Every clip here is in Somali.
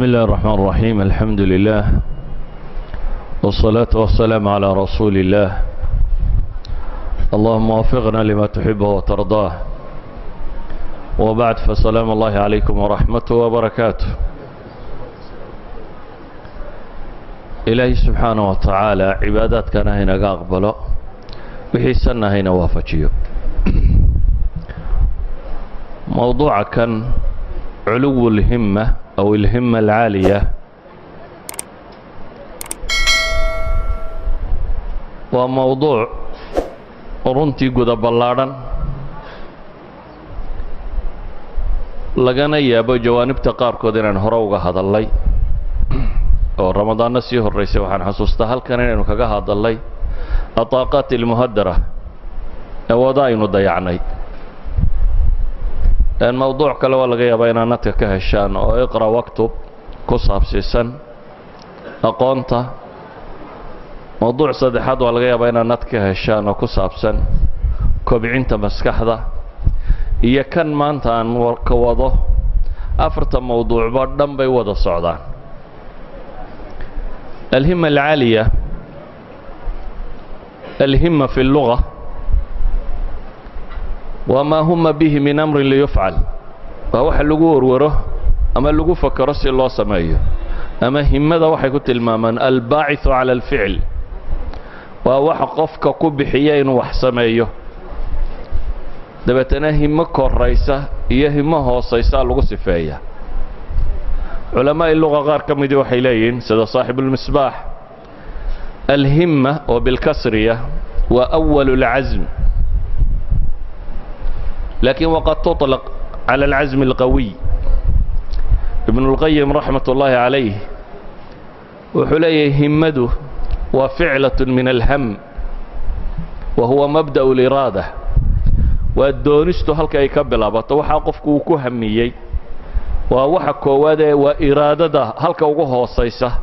بسم الله الرحمن الرحيم. الحمد لله والصلاة والسلام على رسول الله. اللهم وفقنا لما تحبه وترضاه. وبعد، فسلام الله عليكم ورحمته وبركاته. إلهي سبحانه وتعالى عبادات كان هنا أقبله وحسنا هنا وافجيه. موضوع كان علو الهمة أو الهمة العالية، وموضوع runtii guda ballaaran lagana yaabo jawaanibta qaarkood inaan hore uga hadalnay oo ramadaanna sii horeysay. waxaan xasuustaa halkan inaynu kaga hadalnay ataaqaat almuhadara ee wada aynu dayacnay. mawduuc kale waa laga yaabaa inaad nadka ka heshaan oo iqra waktub ku saabsiisan aqoonta. mawduuc saddexaad waa laga yaabaa inaad nad ka heshaan oo ku saabsan kobcinta maskaxda. iyo kan maanta aan ka wado, afarta mawduucba dhan bay wada socdaan. alhima alcaaliya, alhima fi lluga wamaa huma bihi min amrin liyufcal. waa waxa lagu warwaro ama lagu fakaro si loo sameeyo, ama himada waxay ku tilmaamaan albaaciثu cala alficl. waa waxa qofka ku bixiya inuu wax sameeyo, dabeetana himo koraysa iyo himo hoosaysa lagu sifeeya. culamaa'i luga qaar ka midii waxay leeyihiin sida saaxibulmisbaax, alhima oo bilkasriya waa awalu اlcasm, laakiin waqad tuطlaq cala alcasm alqawiy. ibn اlqayim raxmat ullaahi calayh wuxuu leeyahay himadu waa ficlaة min alham wa huwa mabdaأ اliraada. waa doonistu halka ay ka bilaabato, waxaa qofku uu ku hamiyey. waa waxa koowaadee waa iraadada halka ugu hoosaysa.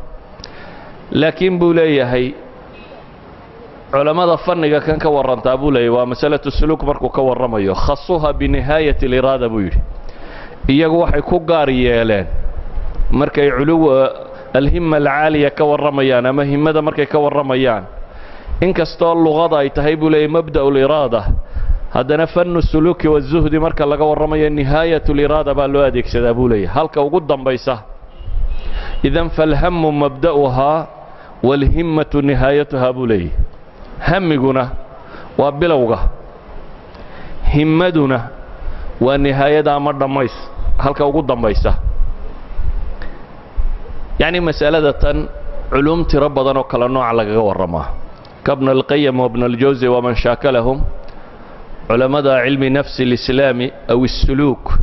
laakiin buu leeyahay culammada fanniga kan ka warantaa buu leeyahy waa masalatu suluuk markuu ka warramayo, khasuha binihaayati aliraada buu yidhi. iyagu waxay ku gaar yeeleen markay culuw alhima alcaaliya ka warramayaan ama himada markay ka warramayaan, inkastoo luqada ay tahay buu leeyahy mabda'u liraada, haddana fannu suluuki wazuhdi marka laga warramayo nihaayatu liraada baa loo adeegsadaa buu leeyahy, halka ugu dambaysa. idan falhamu mabda'uhaa waalhimmatu nihaayatuhaa buu leeyahy. hamiguna waa bilowga, himmaduna waa nihaayada ama dhammays halka ugu dambaysa. yacni masalada tan culuum tiro badan oo kala nooca lagaga warramaa. kabna alqayim wabna aljawsi waman shaakalahum, culammada cilmi nafsi alislaami aw isuluuk,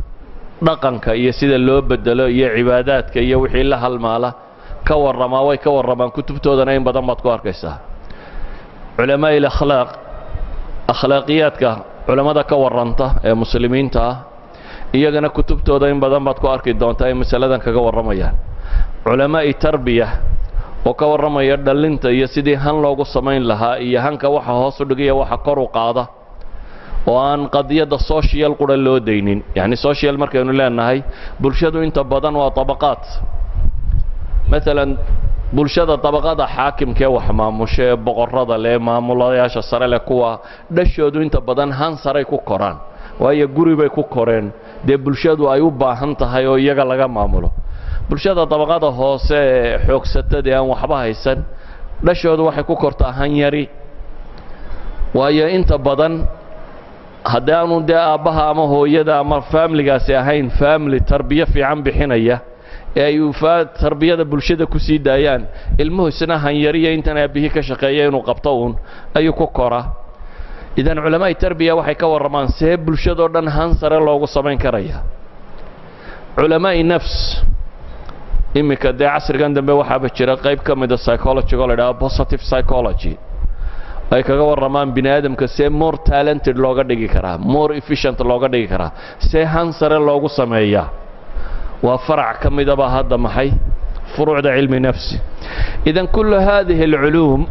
dhaqanka iyo sida loo bedelo iyo cibaadaadka iyo wixii la halmaala ka warramaa. way ka warramaan kutubtoodana in badan baad ku arkaysaa. culamaa'i alakhlaaq, akhlaaqiyaadka culammada ka warranta ee muslimiinta ah, iyagana kutubtooda in badan baad ku arki doontaa ay masaladan kaga warramayaan. culamaa'i tarbiya oo ka warramaya dhallinta iyo sidii han loogu samayn lahaa, iyo hanka waxa hoos u dhigaya waxa kor u qaada, oo aan qadiyadda social qura loo daynin. yacni social markaynu leenahay, bulshadu inta badan waa tabaqaad. maalan bulshada tabaqada xaakimkee wax maamusha ee boqorrada leh, maamulayaasha sare leh, kuwa dhashoodu inta badan han saray ku koraan, waayo guri bay ku koreen dee bulshadu ay u baahan tahay oo iyaga laga maamulo. bulshada tabaqada hoose ee xoogsatadii aan waxba haysan, dhashoodu waxay ku kortaa han yari, waayo inta badan haddii aanu dee aabbaha ama hooyada ama faamiligaasi ahayn faamili tarbiyo fiican bixinaya ee ay tarbiyada bulshada ku sii daayaan, ilmuhu isna hanyariya intan aabbihii ka shaqeeya inuu qabto uun ayuu ku koraa. idan culamaa'i tarbiya waxay ka warramaan see bulshadoo dhan han sare loogu samayn karaya. culamaa'i nafs, iminka dee casrigan dambe waxaaba jira qayb ka mida psychology oo la idhaha positive psychology, ay kaga warramaan bini aadamka see more talented looga dhigi karaa, more efficient looga dhigi karaa, see han sare loogu sameeyaa. waa farac ka midaba hadda maxay furuucda cilmi nafsi. idan kullu haadihi alculuum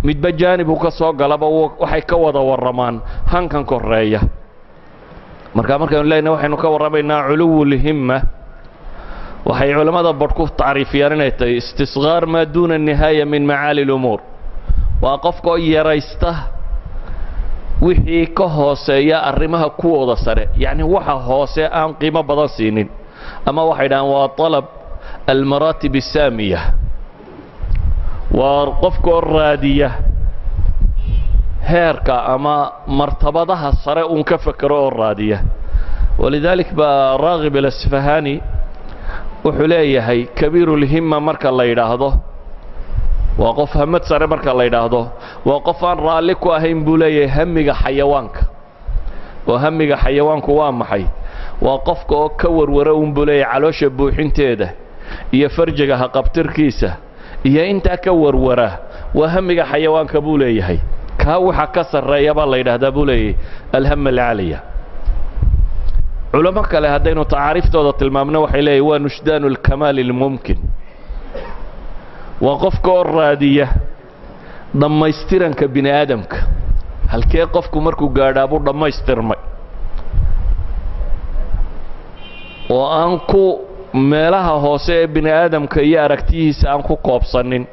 midba jaanib uu ka soo galaba waxay ka wada warramaan hankan koreeya. markaynu leenahay waxaynu ka warramaynaa culuwu lhimma waxay culamada badh ku tacriifiyaan inay tahay istisqaar maa duuna nihaaya min macaali lumuur waa qofkoo yaraysta wixii ka hooseeya arrimaha kuwooda sare yacni waxa hoose aan qiimo badan siinin ama waxay dhahaan waa talab almaraatib asaamiya waa qofkoo raadiya heerka ama martabadaha sare uun ka fekero oo raadiya walidalik baa raagib alasfahani wuxuu leeyahay kabiirulhimma marka la yidhaahdo waa qof hamad sare marka la yidhaahdo waa qof aan raalli ku ahayn buu leeyahay hamiga xayawaanka oo hamiga xayawaanku waa maxay waa qofka oo ka warwara uun buu leeyahay caloosha buuxinteeda iyo farjiga haqabtirkiisa iyo intaa ka warwara waa hamiga xayawaanka buu leeyahay kaa waxa ka sarreeya baa la yidhaahdaa buu leeyahay alhama alcaaliya culamo kale haddaynu tacaariiftooda tilmaamno waxay leeyahay waa nushdaanu alkamaali almumkin waa qofka oo raadiya dhammaystiranka bini aadamka halkee qofku markuu gaadhaa buu dhammaystirmay oo aan ku meelaha hoose ee bini aadamka iyo aragtiyihiisa aan ku koobsanin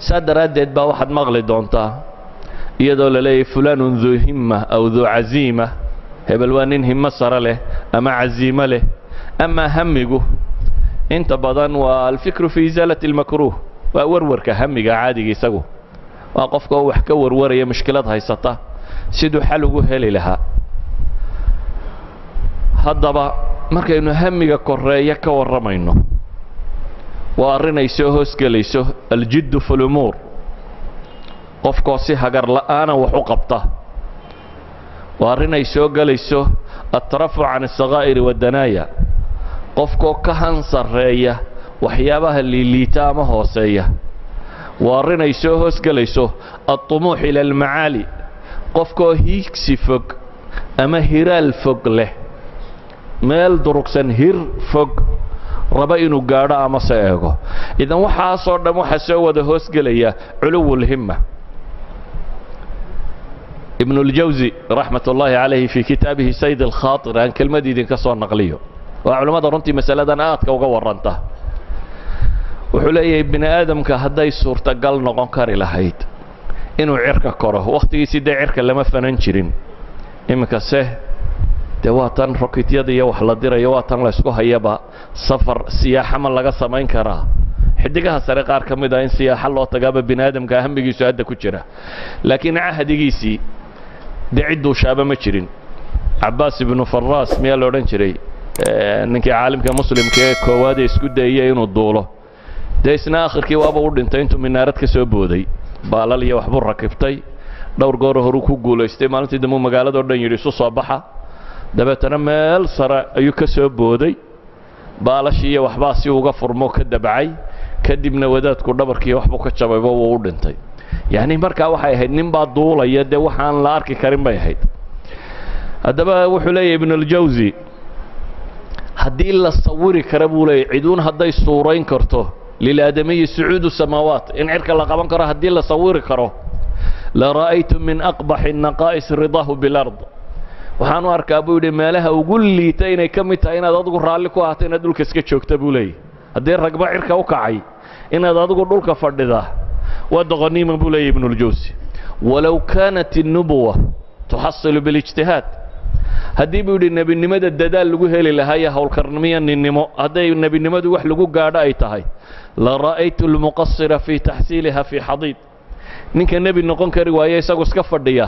saa daraaddeed baa waxaad maqli doontaa iyadoo la leeyahay fulaanun duu himma aw duu caziima hebel waa nin himmo sare leh ama caziimo leh ama hamigu inta badan waa alfikru fi isaalati almakruuh waa warwarka hamiga caadiga isagu waa qofka oo wax ka warwaraya mushkilad haysata siduu xal ugu heli lahaa haddaba markaynu hamiga koreeya ka warramayno waa arrin ay soo hoosgelayso aljiddu fi lumuur qofkoo si hagar la'aana wax u qabta waa arrin ay soo gelayso atrafuc can asakaa'iri waddanaaya qofkoo ka hansareeya waxyaabaha liiliita ama hooseeya waa arrin ay soo hoosgelayso alطumuux ila almacaali qofkoo hiigsi fog ama hiraal fog leh meel durugsan hir fog raba inuu gaadho ama se eego idan waxaasoo dhan waxaa soo wada hoosgelaya culuwulhimma ibn اljawsi raxmat ullaahi calayhi fii kitaabihi sayd alkhaaطir aan kelmad idinka soo naqliyo waa culimmada runtii masaladan aadka uga warranta wuxuu leeyahay bini aadamka hadday suurtagal noqon kari lahayd inuu cirka koro wakhtigiisii dee cirka lama fanan jirin iminkase dee waa tan rokityada iyo wax la dirayo waa tan laysku hayaba safar siyaaxa ma laga samayn karaa xidigaha sare qaar ka mid ah in siyaaxa loo tagaaba bini aadamka hamigiisu hadda ku jira laakiin cahdigiisii dee cidduu shaaba ma jirin cabaas ibnu faraas miyaa la odhan jiray ninkii caalimka muslimka ee koowaad ee isku dayaya inuu duulo dee isna akhirkii waaba u dhintay intuu minaarad ka soo booday baalal iyo waxbuu rakibtay dhowr goor horuu ku guulaystay maalintii dambu magaaladoo dhan yidhi isu soo baxa dabeetana meel sare ayuu ka soo booday baalashii iyo waxbaa si uga furmo ka dabcay kadibna wadaadku dhabarkiiyo waxbuu ka jabayba wuu u dhintay yacni markaa waxay ahayd nin baa duulaya dee waxaan la arki karin bay ahayd haddaba wuxuu leeyahay ibn اljawsi haddii la sawiri kara buu leeyahy ciduun hadday suurayn karto lilaadamiyi sucuudu samaawaat in cirka la qaban karo haddii la sawiri karo la ra'aytu min aqbaxi الnaqaa'is ridaahu bilard waxaan u arkaa buu yidhi meelaha ugu liita inay ka mid tahay inaad adigu raalli ku ahaato inaad dhulka iska joogta buu leeyahy haddii ragba cirka u kacay inaad adigu dhulka fadhidaa waa doqoniima buu leeyahy ibn اljawsi walow kaanat الnubuwa tuxasilu biاlijtihaad haddii buu yidhi nebinimada dadaal lagu heli lahaa iyo howlkarnimiyo ninnimo hadday nebinimadu wax lagu gaadho ay tahay la ra'aytu almuqasira fii taxsiiliha fii xadiid ninka nebi noqon kari waaye isagu iska fadhiya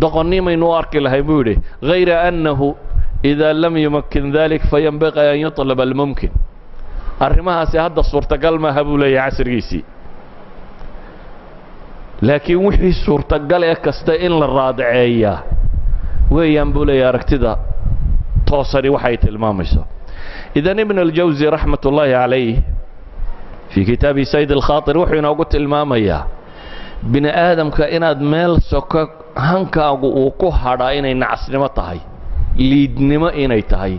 doqonnimaynu u arki lahay buu yidhi hayra annahu idaa lam yumakin dalik fayanbaqi an yuطlaba almumkin arrimahaasi hadda suurtagal maaha buu leeyahay casrigiisii laakiin wixii suurtagal ee kasta in la raadaceeyaa weeyaan buu leeyahay aragtida toosani waxay tilmaamayso idan ibn اljawsi raxmat ullaahi calayh fii kitaabi sayd alkhaaطir wuxuu inoogu tilmaamayaa bini aadamka inaad meel soko hankaagu uu ku hadhaa inay nacasnimo tahay liidnimo inay tahay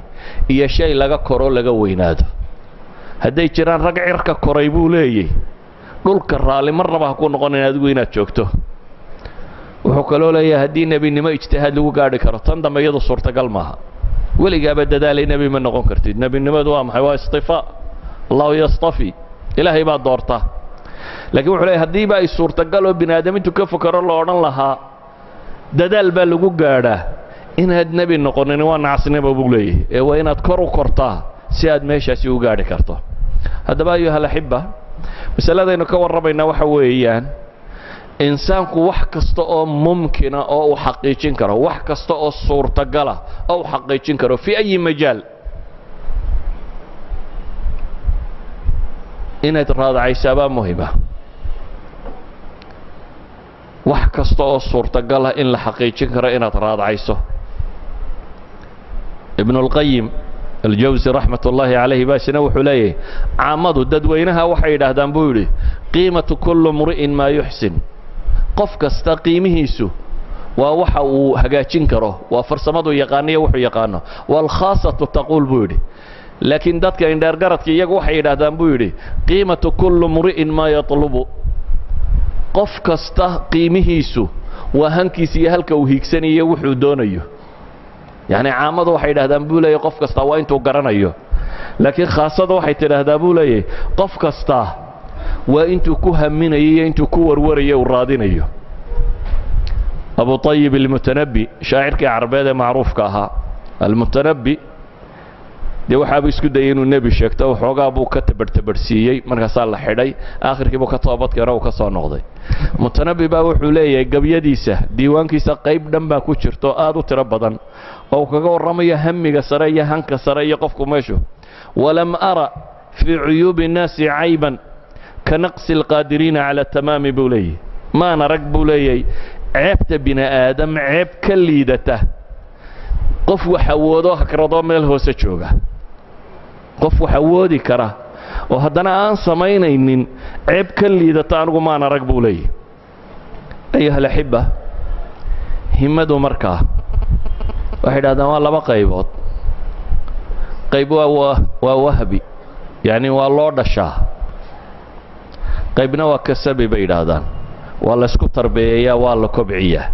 iyo shay laga koro laga weynaado hadday jiraan rag cirka koray buu leeyahy dhulka raalli mar raba ha ku noqonayn adigu inaad joogto wuxuu kaloo leeyahay haddii nebinimo ijtihaad lagu gaadhi karo tan dambe iyadu suurtagal maaha weligaaba dadaalay nebi ma noqon kartid. nebinimadu waa maxay? waa istifaa. allahu yastafi, ilaahay baa doorta. laakiin wuxuu leeyahay haddiiba ay suurtagal oo bini aadamintu ka fakaro la odhan lahaa dadaal baa lagu gaadhaa, inaad nebi noqonin waa nacasnimo buu leeyahay, ee waa inaad kor u kortaa si aad meeshaasi u gaadhi karto. haddaba ayuha alaxiba, masaladaynu ka warramaynaa waxa weeyaan insaanku wax kasta oo mumkina oo uu xaqiijin karo, wax kasta oo suurtagala oo uu xaqiijin karo fii ayi majaal, inaad raadacaysaabaa muhima. wax kasta oo suurtagala in la xaqiijin karo inaad raadacayso. ibnu اlqayim aljawsi raxmat ullaahi calayhi baasina wuxuu leeyahay caamadu dadweynaha waxay yidhaahdaan buu yidhi qiimatu kullu mri'in maa yuxsin. qof kasta qiimihiisu waa waxa uu hagaajin karo, waa farsamadu yaqaaniyo wuxuu yaqaano. waalkhaasatu taquul buu yidhi, laakiin dadka indheergaradka iyagu waxay yidhaahdaan buu yidhi qiimatu kullu mri'in maa yatlubu. qof kasta qiimihiisu waa hankiisa iyo halka uu hiigsanayo wuxuu doonayo. yacni caamadu waxay yidhahdaan buu leeyahy qof kasta waa intuu garanayo, laakiin khaasada waxay tidhaahdaa buu leeyahy qof kasta waa intuu ku haminayo iyo intuu ku warwarayo uu raadinayo. abu طayib almutanabbi, shaacirkii carabeed ee macruufka ahaa, almutanabbi dee waxaabuu isku dayay inuu nebi sheegto, waxoogaa buu ka tabadhtabadhsiiyey, markaasaa la xidhay, aakhirkiibuu ka toobadkeena uu ka soo noqday. mutanabbi baa wuxuu leeyahay gabyadiisa diiwaankiisa qayb dhan baa ku jirto aad u tiro badan oo kaga warramayo hamiga sare iyo hanka sare iyo qofku meeshu. walam ara fii cuyuubi الnaasi cayban ka naqsi اlqaadiriina cala tamaami buu leeyahy. maan arag buu leeyahay ceebta bini aadam ceeb ka liidata qof wax awoodo hakradoo meel hoose jooga. qof wax awoodi kara oo haddana aan samaynaynin ceeb ka liidata anigu maan arag buu leeyahy. ayuha alaxiba, himmadu markaa waxay dhahdaan waa laba qaybood. qayb waa wahbi, yacni waa loo dhashaa. qaybna waa kasabi bay yidhaahdaan, waa laysku tarbeeyayaa, waa la kobciyaa.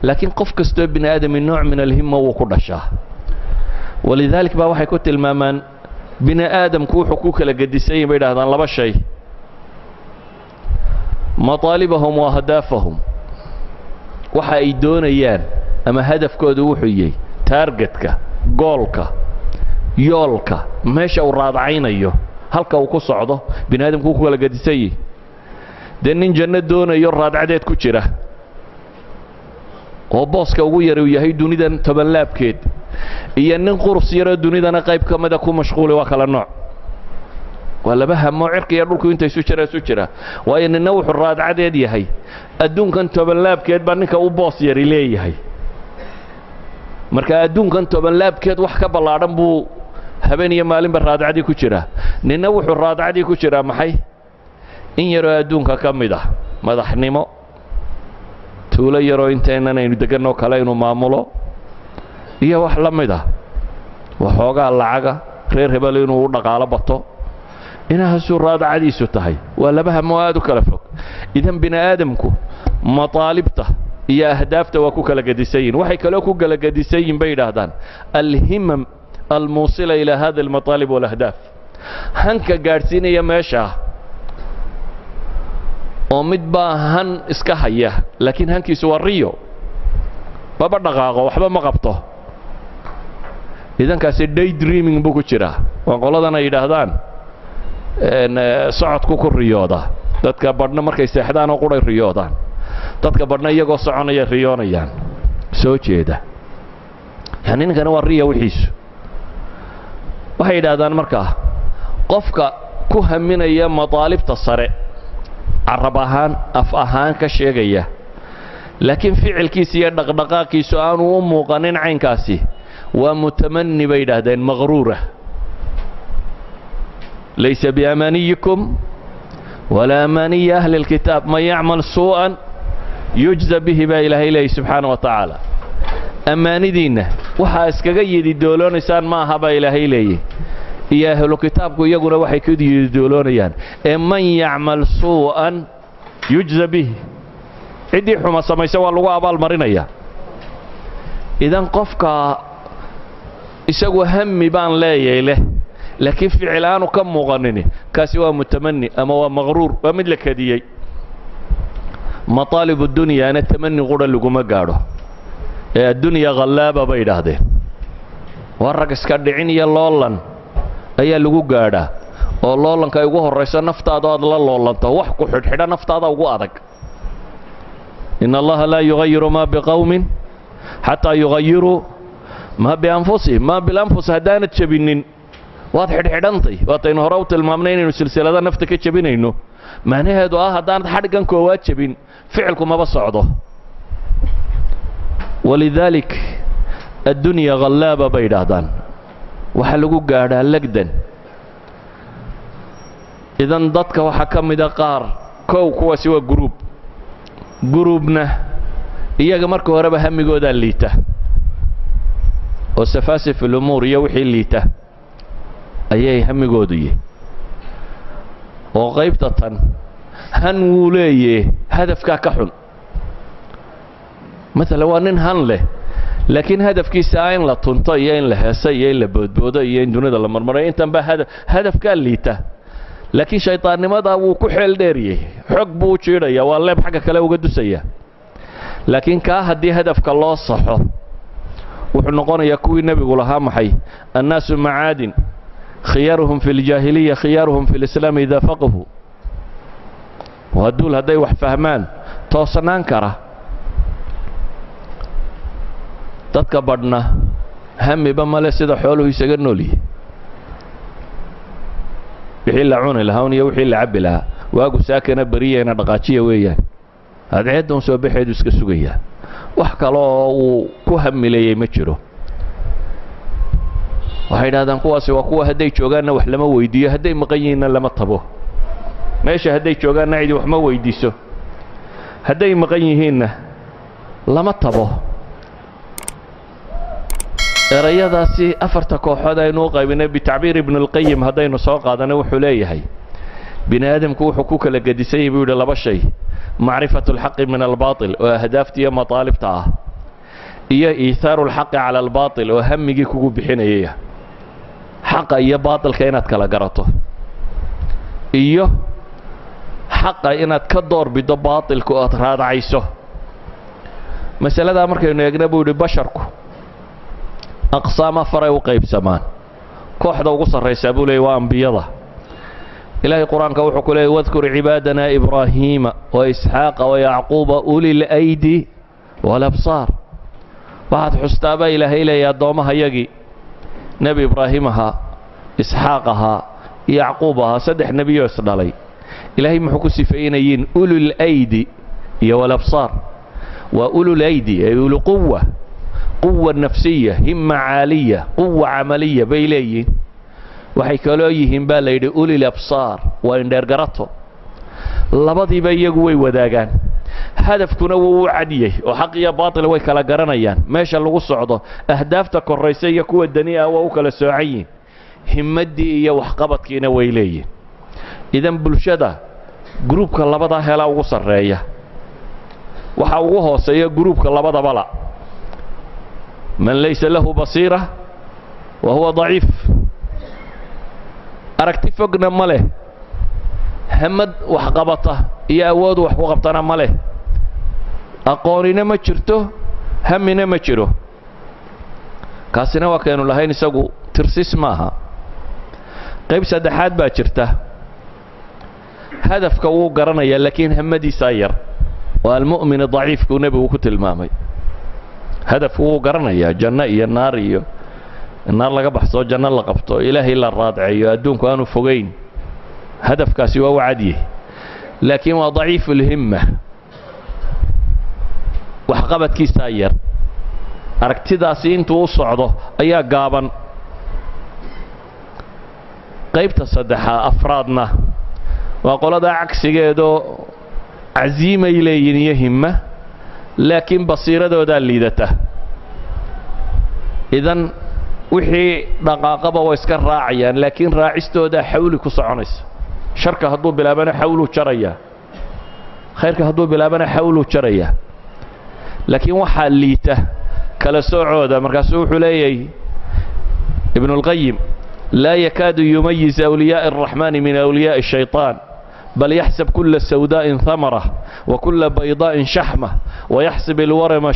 laakiin qof kastoo bini aadami nooc min alhimma wuu ku dhashaa. walidaalik baa waxay ku tilmaamaan bini aadamku wuxuu ku kala gedisan yahin bay yidhahdaan laba shay: mataalibahum wa ahdaafahum, waxa ay doonayaan ama hadafkoodu wuxuu yahay taargetka, goolka, yoolka, meesha uu raadacaynayo, halka uu ku socdo. bini aadamku wuu ku kala gedisan yahi. dee nin janno doonayo raadcadeed ku jira oo booska ugu yar uu yahay dunidan tobanlaabkeed, iyo nin qurs yaroo dunidana qayb ka mida ku mashquuli, waa kala nooc. waa laba hamoo cirka iyo dhulku inta isu jira. waayo ninna wuxuu raadcadeed yahay adduunkan tobanlaabkeed baa ninka u boos yari leeyahay. marka adduunkan tobanlaabkeed wax ka ballaadhan buu habeen iyo maalinba raadcadii ku jira. ninna wuxuu raadcadii ku jiraa maxay? in yaroo adduunka ka mid ah, madaxnimo, tuulo yaroo intaynan aynu deganoo kale inuu maamulo, iyo wax la mid ah, waxoogaa lacaga, reer hebel inuu u dhaqaalo bato. inahaasuu raadacadiisu tahay. waa laba hamoo aad u kala fog. idan bini aadamku mataalibta iyo ahdaafta waa ku kala gedisan yihin. waxay kaloo ku kala gedisan yihin bay yidhaahdaan alhimam almuusila ilaa hada almataalib walahdaaf. hanka gaadhsiinaya meeshaa oo mid baa han iska haya, laakiin hankiisu waa riyo, maba dhaqaaqo, waxba ma qabto. idankaasi day dreaming buu ku jiraa. waa qoladan ay yidhaahdaan socodku ku riyooda. dadka badhna markay seexdaan oo quray riyoodaan, dadka badhna iyagoo soconaya riyoonayaan, soo jeeda. yani ninkana waa riya wixiisu. waxay yidhaahdaan markaa qofka ku haminaya mataalibta sare, carab ahaan, af ahaan ka sheegaya, laakiin ficilkiisa iyo dhaqdhaqaaqiisu aanu u muuqanin caynkaasi, waa mutamanni bay yidhaahdeen maqruura. laysa biamaniyikum walaa amaniya ahli اlkitaab man yacmal suu'an yujza bihi baa ilaahay leeyahy subxaana wa tacaala. ammaanidiinna waxaa iskaga yidi dooloonaysaan ma aha baa ilaahay leeyahy. iyo ahlu kitaabku iyaguna waxay ku yidi dooloonayaan. ee man yacmal suu'an yujza bihi, ciddii xuma samaysa waa lagu abaalmarinaya. idan qofka isagu hammi baan leeyahay leh laakiin ficil aanu ka muuqanini kaasi waa mutamanni ama waa maqruur waa mid la kadiyey مطالب الدنيا أنا تمني قرا لقوم قارو الدنيا غلابة بيده ورق اسكدعين يا لولن أي لقو قارا واللولن كيقوه الرئيس نفط هذا لولن توحكو حدا نفط هذا وقادك إن الله لا يغير ما بقوم حتى يغيروا ما بأنفسهم ما بالأنفس هدانة شبينين واضح حدانتي واتين هروت المامنين والسلسلة هذا نفتك شبينينه معناها هذا هدانة حرقا كوات شبين فعلكم ما بصعده ولذلك الدنيا غلابة بيدادان وحلقوا قاعدة لقدن إذن ضدك وحكم دقار كو سوى جروبنا إياك مركو هربا همي قودا الليته والسفاسف في الأمور يوحي الليته أيهي همي قوديه وغيبتة هنوليه هدفك كحل مثلا وانين هن له لكن هدفك ساين لا تنطيين له سيين لبودبودين دون الله مرمرين تنبه هدفك الليته لكن شيطان ماذا وكحل ديريه حق بوشيريا والله بحقك لو قدسيه لكن كهدي هدفك الله صحه وحنقون يكوي النبي قولها محي الناس معادن خيارهم في الجاهلية خيارهم في الإسلام إذا فقهوا وهدول هدي وحفهمان توصنان كره تتكبرنا هم بما لسيد حوله يسجنوا لي يحيل عون الهون يوحيل عب لها واقو ساكنة برية نرقاتية وياه هذا عدهم سوى بحيد وسكسوية وحكى الله كهم لي مجره waxay dhaadaan kuwaasi waa kuwa haday joogaana wax lama weydiiyo haday maqayina lama tabo meesha haday joogaana cidi wax ma weydiiso haday maqan yihiinna lama tabo erayadaasi afarta kooxood aynu qaybinay bitacbiir ibn al-qayyim hadaynu soo qaadana wuxuu leeyahay bini aadamku wuxuu ku kala gadisay buu yiri laba shay macrifatu al-haqq min al-baatil wa ahdaaftiya mataalibta ah iyo iithaaru al-haqq ala al-baatil wa hammigi kugu bixinayay حق يا باطل كائنات كلا جرته إيوه حق إنات كدور بده باطل كأثر هذا عيسو مسألة ده أمرك إنه يجنبوا لبشركم أقسام فرع وقيب سمان كوحدة وقصر يسابوا لي وأنبيضة إلهي القرآن كوحك لي واذكر عبادنا إبراهيم وإسحاق ويعقوب أولي الأيدي والأبصار بعد حستابة إلهي لي يا دومها يجي نبي إبراهيمها إسحاقها يعقوبها سدح نبي يوسف علي إلهي محكو سفينيين أولو الأيدي والأبصار وأولو الأيدي أولو قوة نفسية همة عالية قوة عملية بيليين وحيكالويهم باليد أولي الأبصار وإن درقرته لبضي بيقوي وداقان هدفكنا وعديه وحقيا باطل ويكلا قرنيان ماشا لغو صعده أهدافتك الرئيسية كوة الدنيا ووكلا ساعيين همدي إيا وحقبتكينا ويليين إذن بلشدة جروبك اللبضة هلا وغصر راية وحاوغوها سيا جروبك اللبضة بلا من ليس له بصيرة وهو ضعيف أركتفقنا ماله همد وحقبته إيا أود وحقبتنا ماله أقوننا ما جرته همنا ما جره كاسنا وكانوا لهين سقوا ترسيس ماها قيب سدحات باجرته هدف كو قرنيا لكن همدي ساير والمؤمن ضعيف كو نبي وكتل مامي هدف هو قرنيا جنة النار النار لقى بحصو جنة لقبطو إلهي إلا الرادعي أدون كانوا فوقين هدف كاسي وعديه لكن هو ضعيف الهمة وحقبت كي ساير aragtidaasi intuu socdo ayaa gaaban qaybta saddexaad afraadna waa qolada cagsigeedo aziimay leeyihiin himma laakiin basiiradooda liidata idan wixii dhaqaaqaba way iska raacayaan laakiin raacistooda xawli ku soconaysa sharka haduu bilaabana xawlu jaraya khayrka haduu bilaabana xawlu jaraya laakiin waxa liita kala soocooda markaas wuxuu leeyahay ابن القيم لا يكاد يميز أولياء الرحمن من أولياء الشيطان بل يحسب كل سوداء ثمرة وكل بيضاء شحمة ويحسب الورم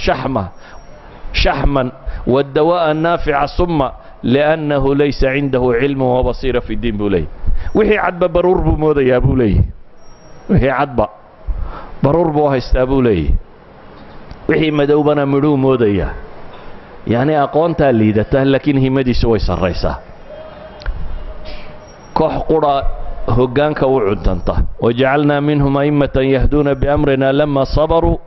شحما والدواء النافع صمة لأنه ليس عنده علم وبصيرة في الدين بولي وحي عدب برور بموذا يا بولي وحي عدب برور بوها استابولي وحي مدوبنا مدو موذا يعني أقوانتا ليدته لكن هي مدي سوي سريسة كوح قرى هجانك وعدنته وجعلنا منهم أئمة يهدون بأمرنا لما صبروا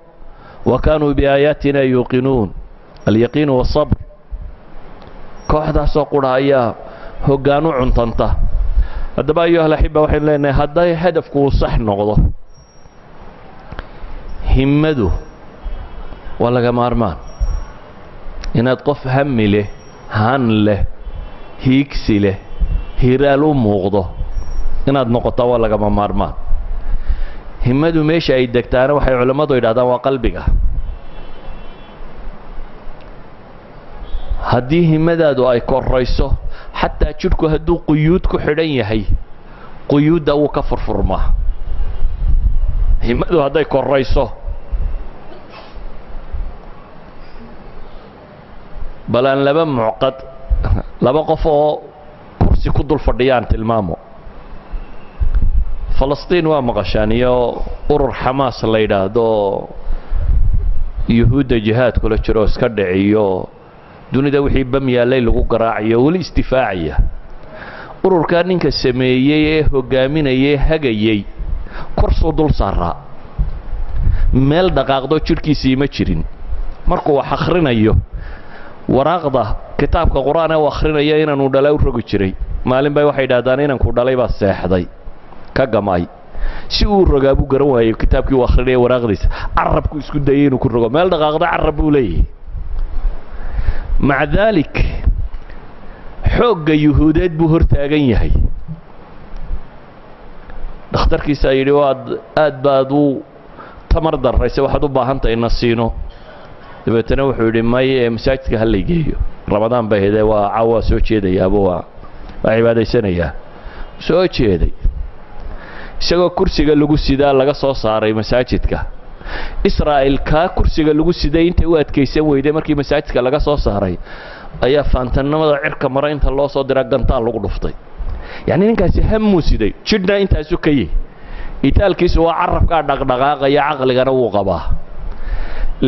وكانوا بآياتنا يوقنون اليقين والصبر كوح دا سو قرى أيها هجانو عنتنته هذا أيها الأحبة وحين لنا هذا هدفك صح نغضه همده ولا جمارمان inaad qof hami leh han leh hiigsi leh hiraal u muuqdo inaad noqoto waa lagama maarmaan himmadu meesha ay degtaana waxay culimadu yidhaahdaan waa qalbiga haddii himmadaadu ay korayso xataa jidhku hadduu quyuud ku xidhan yahay quyuudda wuu ka furfurmaa himmadu hadday korayso balaan laba mucqad laba qof oo kursi ku dul fadhiyaan tilmaamo falastiin waa maqashaan iyo urur xamaas la yidhaahdo yuhuudda jihaad kula jiro iska dhiciyo dunida wixii bam yaalay lagu garaacayo weli istifaacaya ururkaa ninka sameeyey ee hogaaminayay hagayay kursuu dul saaraa meel dhaqaaqdo jidhkiisii ma jirin markuu wax akhrinayo waraaqda kitaabka quraan ee akhrinaya inaanu dhalay u rogi jiray maalin bay waxay yidhaahdaan inanku dhalay baa seexday ka gamay si uu rogaa buu garan waayey kitaabkii uu akhrinaya waraaqdiisa carabku isku dayay inuu ku rogo meel dhaqaaqda carab buu leeyahay maca daalik xoogga yuhuudeed buu hortaagan yahay dhakhtarkiisa yidhi aad baad u tamar darraysay waxaad u baahan tahay na siino dabeetana wuxuu yidhi may masaajidka ha la geeyo ramadaan bay hedee waa caawa soo jeedayaaba waa cibaadaysanayaa soo jeeday isagoo kursiga lagu sidaa laga soo saaray masaajidka israa'il kaa kursiga lagu siday intay u adkaysan weyday markii masaajidka laga soo saaray ayaa faantannimada cirka mara inta loo soo dira gantaan lagu dhuftay yacni ninkaasi hammuu siday jidhna intaasu ka yihi itaalkiisu waa carabkaa dhaqdhaqaaqaya caqligana wuu qabaa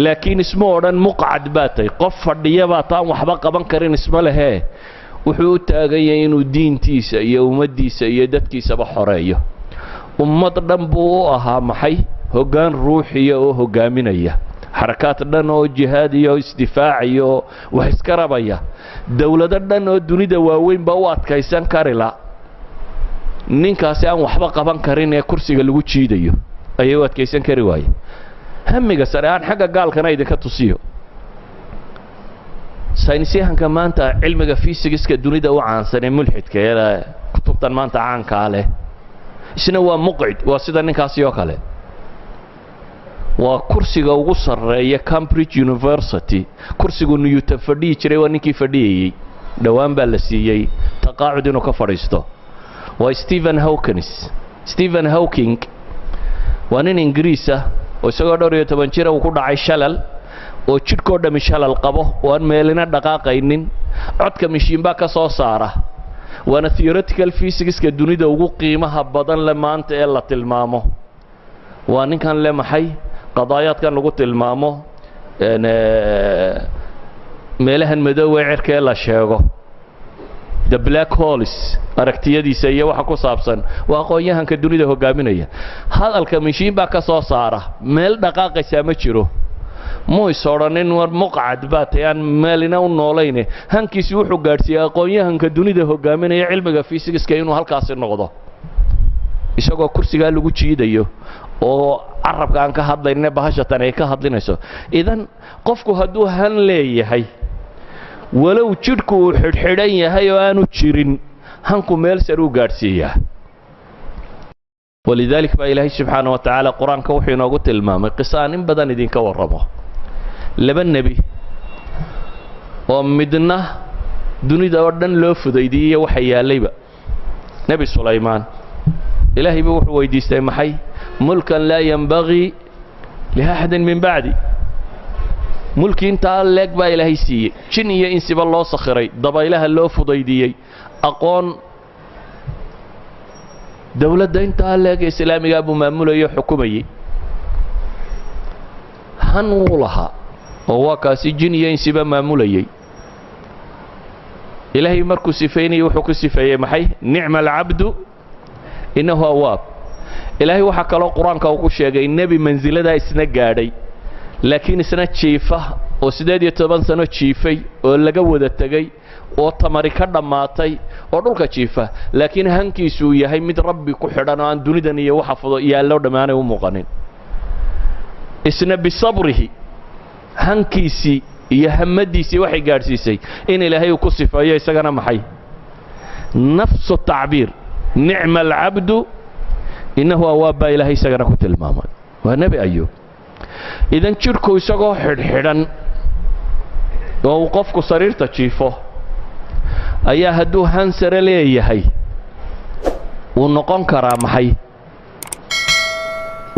laakiin isma odhan muqcad baa tahay qof fadhiya baa taan waxba qaban karin isma lehee wuxuu u taagan yahay inuu diintiisa iyo ummaddiisa iyo dadkiisaba xoreeyo ummad dhan buu u ahaa maxay hoggaan ruuxiya oo hoggaaminaya xarakaad dhan oo jihaad iyo isdifaac iyo wax iska rabaya dowlado dhan oo dunida waaweyn baa u adkaysan karila ninkaasi aan waxba qaban karin ee kursiga lagu jiidayo ayay u adkaysan kari waaye hamiga sare aan xagga gaalkana idinka tusiyo saynisyahanka maanta cilmiga fiisigiska dunida u caansan ee mulxidka ee kutubtan maanta caankaa leh isna waa muqcid waa sida ninkaasi oo kale waa kursiga ugu sarreeya Cambridge University kursigu Newton fadhiyi jiray waa ninkii fadhiyay dhawaan baa la siiyay taqaacud inuu ka fadhiisto waa Stephen Hawking waa nin Ingiriis ah oo isagoo 12 jir uu ku dhacay shalal oo jidhkoo dhami shalal qabo oo aan meelina dhaqaaqaynin codka mishiinba ka soo saara waana theoretical physics-ka dunida ugu qiimaha badan le maanta ee la tilmaamo waa ninkan le maxay qadaayadkan lagu tilmaamo meelahan madow ee cirka ee la sheego the black holes aragtiyadiisa iyo waxa ku saabsan waa aqoonyahanka dunida hogaaminaya hadalka mishiin baa ka soo saara meel dhaqaaqaysa ma jiro muu isooranin war muqcad baa tayaan meelina u noolayne hankiisi wuxuu gaarsiiyay aqoonyahanka dunida hogaaminaya cilmiga physics-ka inuu halkaas noqdo isagoo kursiga lagu jiidayo oo carabka aan ka hadlayna bahashatan ay ka hadlinayso idan qofku hadduu han leeyahay walow jidhku uu xidhxidhan yahay oo aanu jirin hanku meel sare u gaarsiiyaa walidaalika baa ilaahay subxaanahu wa tacaala qur-aanka wuxuu inoogu tilmaamay qisaan in badan idinka warramo laba nebi oo midna dunida oo dhan loo fudaydiyey waxa yaalayba nabi sulaymaan ilaahay buu wuxuu weydiistay maxay mulkan laa yanbaghi li ahadin min ba'di mulki inta leeg baa ilaahay siiyey jin iyo insiba loo sakhiray dabaylaha loo fudaydiyey aqoon dawladda inta leeg islaamiga buu maamulayo xukumayay hanulaha oo waa kaasi jin iyo insiba maamulayay ilaahay markuu sifeynay wuxuu ku sifeeyay maxay ni'mal 'abdu innahu awaab ilaahay waxa kale quraanka uu ku sheegay nabi manzilada isna gaadhay laakiin isna jiifa oo 18 sano jiifay oo laga wada tagay oo tamari ka dhamaatay oo dhulka jiifa laakiin hankiisu yahay mid rabbi ku xidhan oo aan dunidan iyo waxa fudo yaalo dhamaanay u muuqanin isna bisabrihi hankiisi iyo hamadiisi waxay gaarsiisay in ilaahay uu ku sifeeyo isagana maxay nafsu ta'bir ni'mal 'abdu innahu awaab ilaahay isagana ku tilmaamay waa nabi ayub idan jirku isagoo xidhan oo qofku sariirta jiifo ayaa hadduu hansare leeyahay uu noqon karaa maxay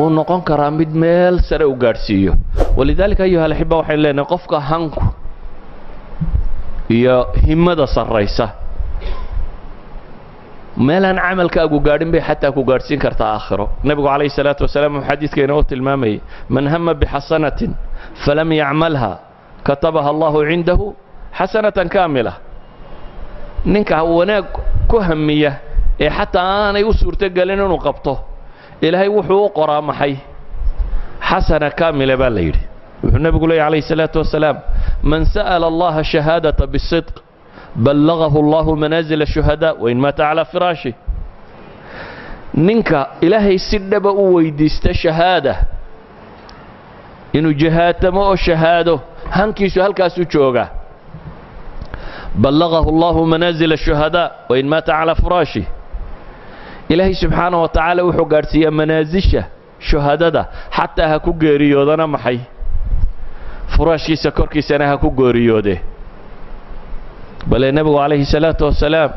uu noqon karaa mid meel sare u gaarsiiyo walidaalika ayuha alxiba waxaan leenahay qofka hanku iyo himada sarraysa meelaan camalkaagu gaadhin bay xataa ku gaadhsiin kartaa aakhiro nabigu calayhi salaatu wasalaam xadiidkeena uu tilmaamayay man hamma bixasanatin falam yacmalha katabaha allahu cindahu xasanatan kaamila ninka wanaag ku hamiya ee xataa aanay u suurtogelin inuu qabto ilaahay wuxuu u qoraa maxay xasana kaamila baa la yidhi wuxuu nabigu leeyahy calayhi salaatu wasalaam man sa'ala allaha shahaadata bisidq بلغه الله منازل الشهداء وإن مات على فراشه ننكا إلهي سدب ويدست شهادة إنه جهاتمو شهاده هنكيسو هلكاسو جوغا بلغه الله منازل الشهداء وإن مات على فراشه إلهي سبحانه وتعالى وحو قارسيا منازشه شهادة حتى هكو قيريودنا محي فراشي سكركي سنة هكو قيريوده بل النبي عليه الصلاة والسلام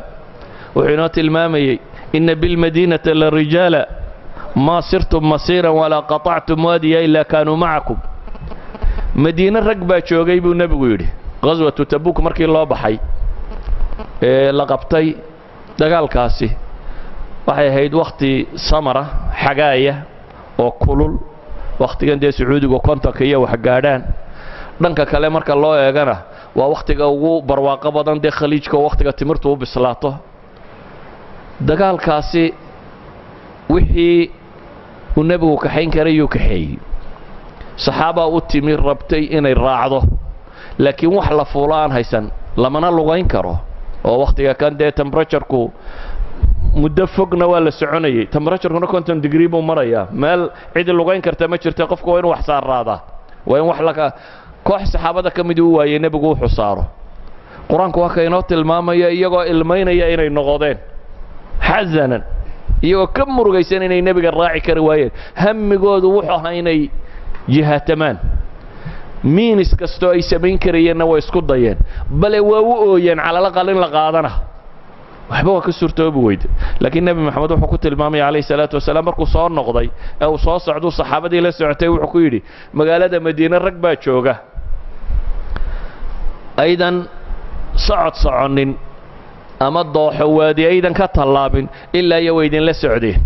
وحينات المامي إن بالمدينة للرجال ما صرتم مصيرا ولا قطعتم واديا إلا كانوا معكم مدينة رقبة شوغيب النبي يري غزوة تبوك مركي الله بحي لقبتي دقال كاسي waxay ahayd waqti samara xagaaya oo kulul waqtigan de sacuudiga kontonka iyo wax gaadhaan dhanka kale marka loo eegana waa waqtiga ugu barwaaqo badan de khaliijka waqtiga timirtu u bislaato dagaalkaasi wixii uu nabigu ka xayn karay uu ka xeeyay saxaaba u timir rabtay inay raacdo laakiin wax la fuulaan haysan lamana lugayn karo oo waqtiga kan de temperature-ku muddo fogna waa la soconayay temperature-kuna 50 degree buu marayaa meel cid lugayn karta ma jirto qofku waa inuu wax saaraada waa in wax laga koox saxaabada kamid uu waayay nabigu wuxuu saaro quraanku waa kaynoo tilmaamaya iyagoo ilmeynaya inay noqodeen xazanan iyagoo ka murugaysan inay nabiga raaci kari waayeen hamigoodu wuxuu ahaa inay jihaatamaan miinis kastoo ay samayn karayeenna way isku dayeen bale waa u ooyeen calala qalin la qaadana waxba waa ka suurtoobi weyday laakiin nabi maxamed wuxuu ku tilmaamay calayhi salaatu wasalaam markuu soo noqday ee uu soo socdo saxaabadii la socotay wuxuu ku yidhi magaalada madiina rag baa jooga aydan socod soconin ama dooxo waadi aydan ka tallaabin ilaa iyo waydin la socdeen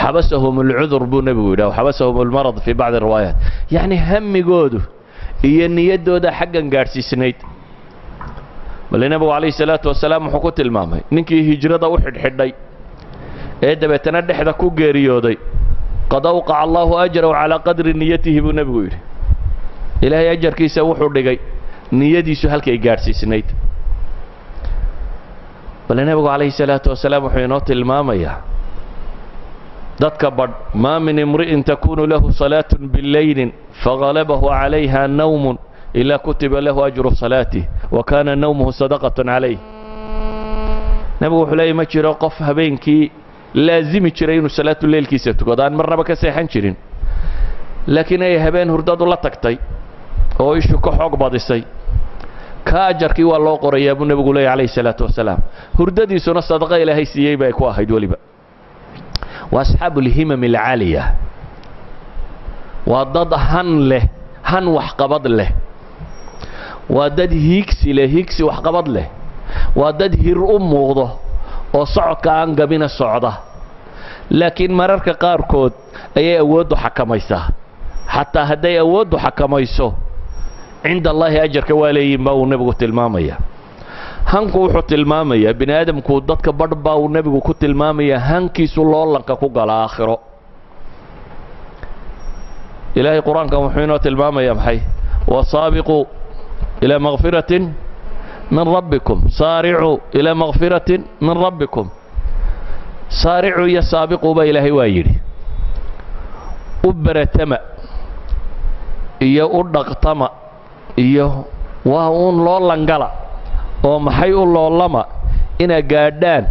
xabasahum alcudur buu nabigu yidhaha xabasahum almarad fi bacdi riwaayaat yacni hamigoodu iyo niyaddooda xaggan gaadhsiisnayd bal nabigu calayhi salaatu wasalaam wuxuu ku tilmaamay ninkii hijrada u xidhxidhay ee dabeetana dhexda ku geeriyooday qad awqaca allahu ajrahu calaa qadri niyatihi buu nabigu yidhi ilaahay ajarkiisa wuxuu dhigay niyadiisu halkay gaadhsiisnayd bal nabigu calayhi salaatu wasalaam wuxuu inoo tilmaamayaa dadka badh maa min imri'in takunu lahu salaatun billaylin fagalabahu calayha nawmun إلا كتب له أجر صلاته وكان نومه صدقة عليه نبغى حلاي ما تشرى قف هبينكي لازم تشرين صلاة الليل كيسة قدان مرة بكسيحن تشرين لكن أي هبين هرداد الله تكتي هو يشو كحق بعض السي كاجركي والله قرية أبو النبي قولي عليه الصلاة والسلام هرددي سنة صدقاء إلهي سيئيبا يكوا أخي جوليبا وأصحاب الهمم العالية وضد هن له هن وحقبض له وضد هيكسي له هيكسي وحقبض له وضد هير أموضه وصعد كأن قبين الصعدة لكن مرارك قاركود أي أود حكميسه حتى هدي أود حكميسه عند الله أجر كوالي ما ونبغو تلمامية هنكو وحو تلمامية بني آدم كو دادك بربا ونبغو كو تلمامية هنكي سلول لنك كو قال آخره إلهي قرآن كمحينو تلمامية محي وصابقوا إلى مغفرة من ربكم صارعوا إلى مغفرة من ربكم صارعوا يسابقوا بإلهي وايري أبرتما إيا أردقتما إيا وهون لولنقلا ومحي اللولما إنا قادان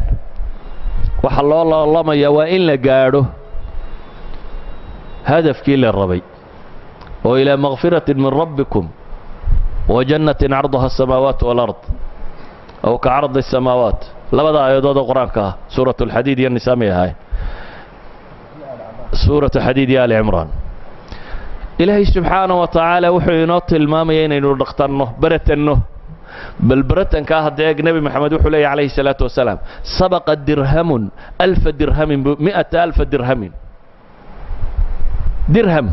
وحل اللولما يوائن لقاده هدف كيل الربي وإلى مغفرة من ربكم وجنة عرضها السماوات والأرض أو كعرض السماوات لبدا أيضا القرآن سورة الحديد ينساميها هاي سورة حديد آل عمران إلهي سبحانه وتعالى وحينات الماميين إنه نقتنه برتنه بل برتن كاهد ديق نبي محمد وحلي عليه الصلاة والسلام سبق الدرهم 1000 درهم 100,000 درهم درهم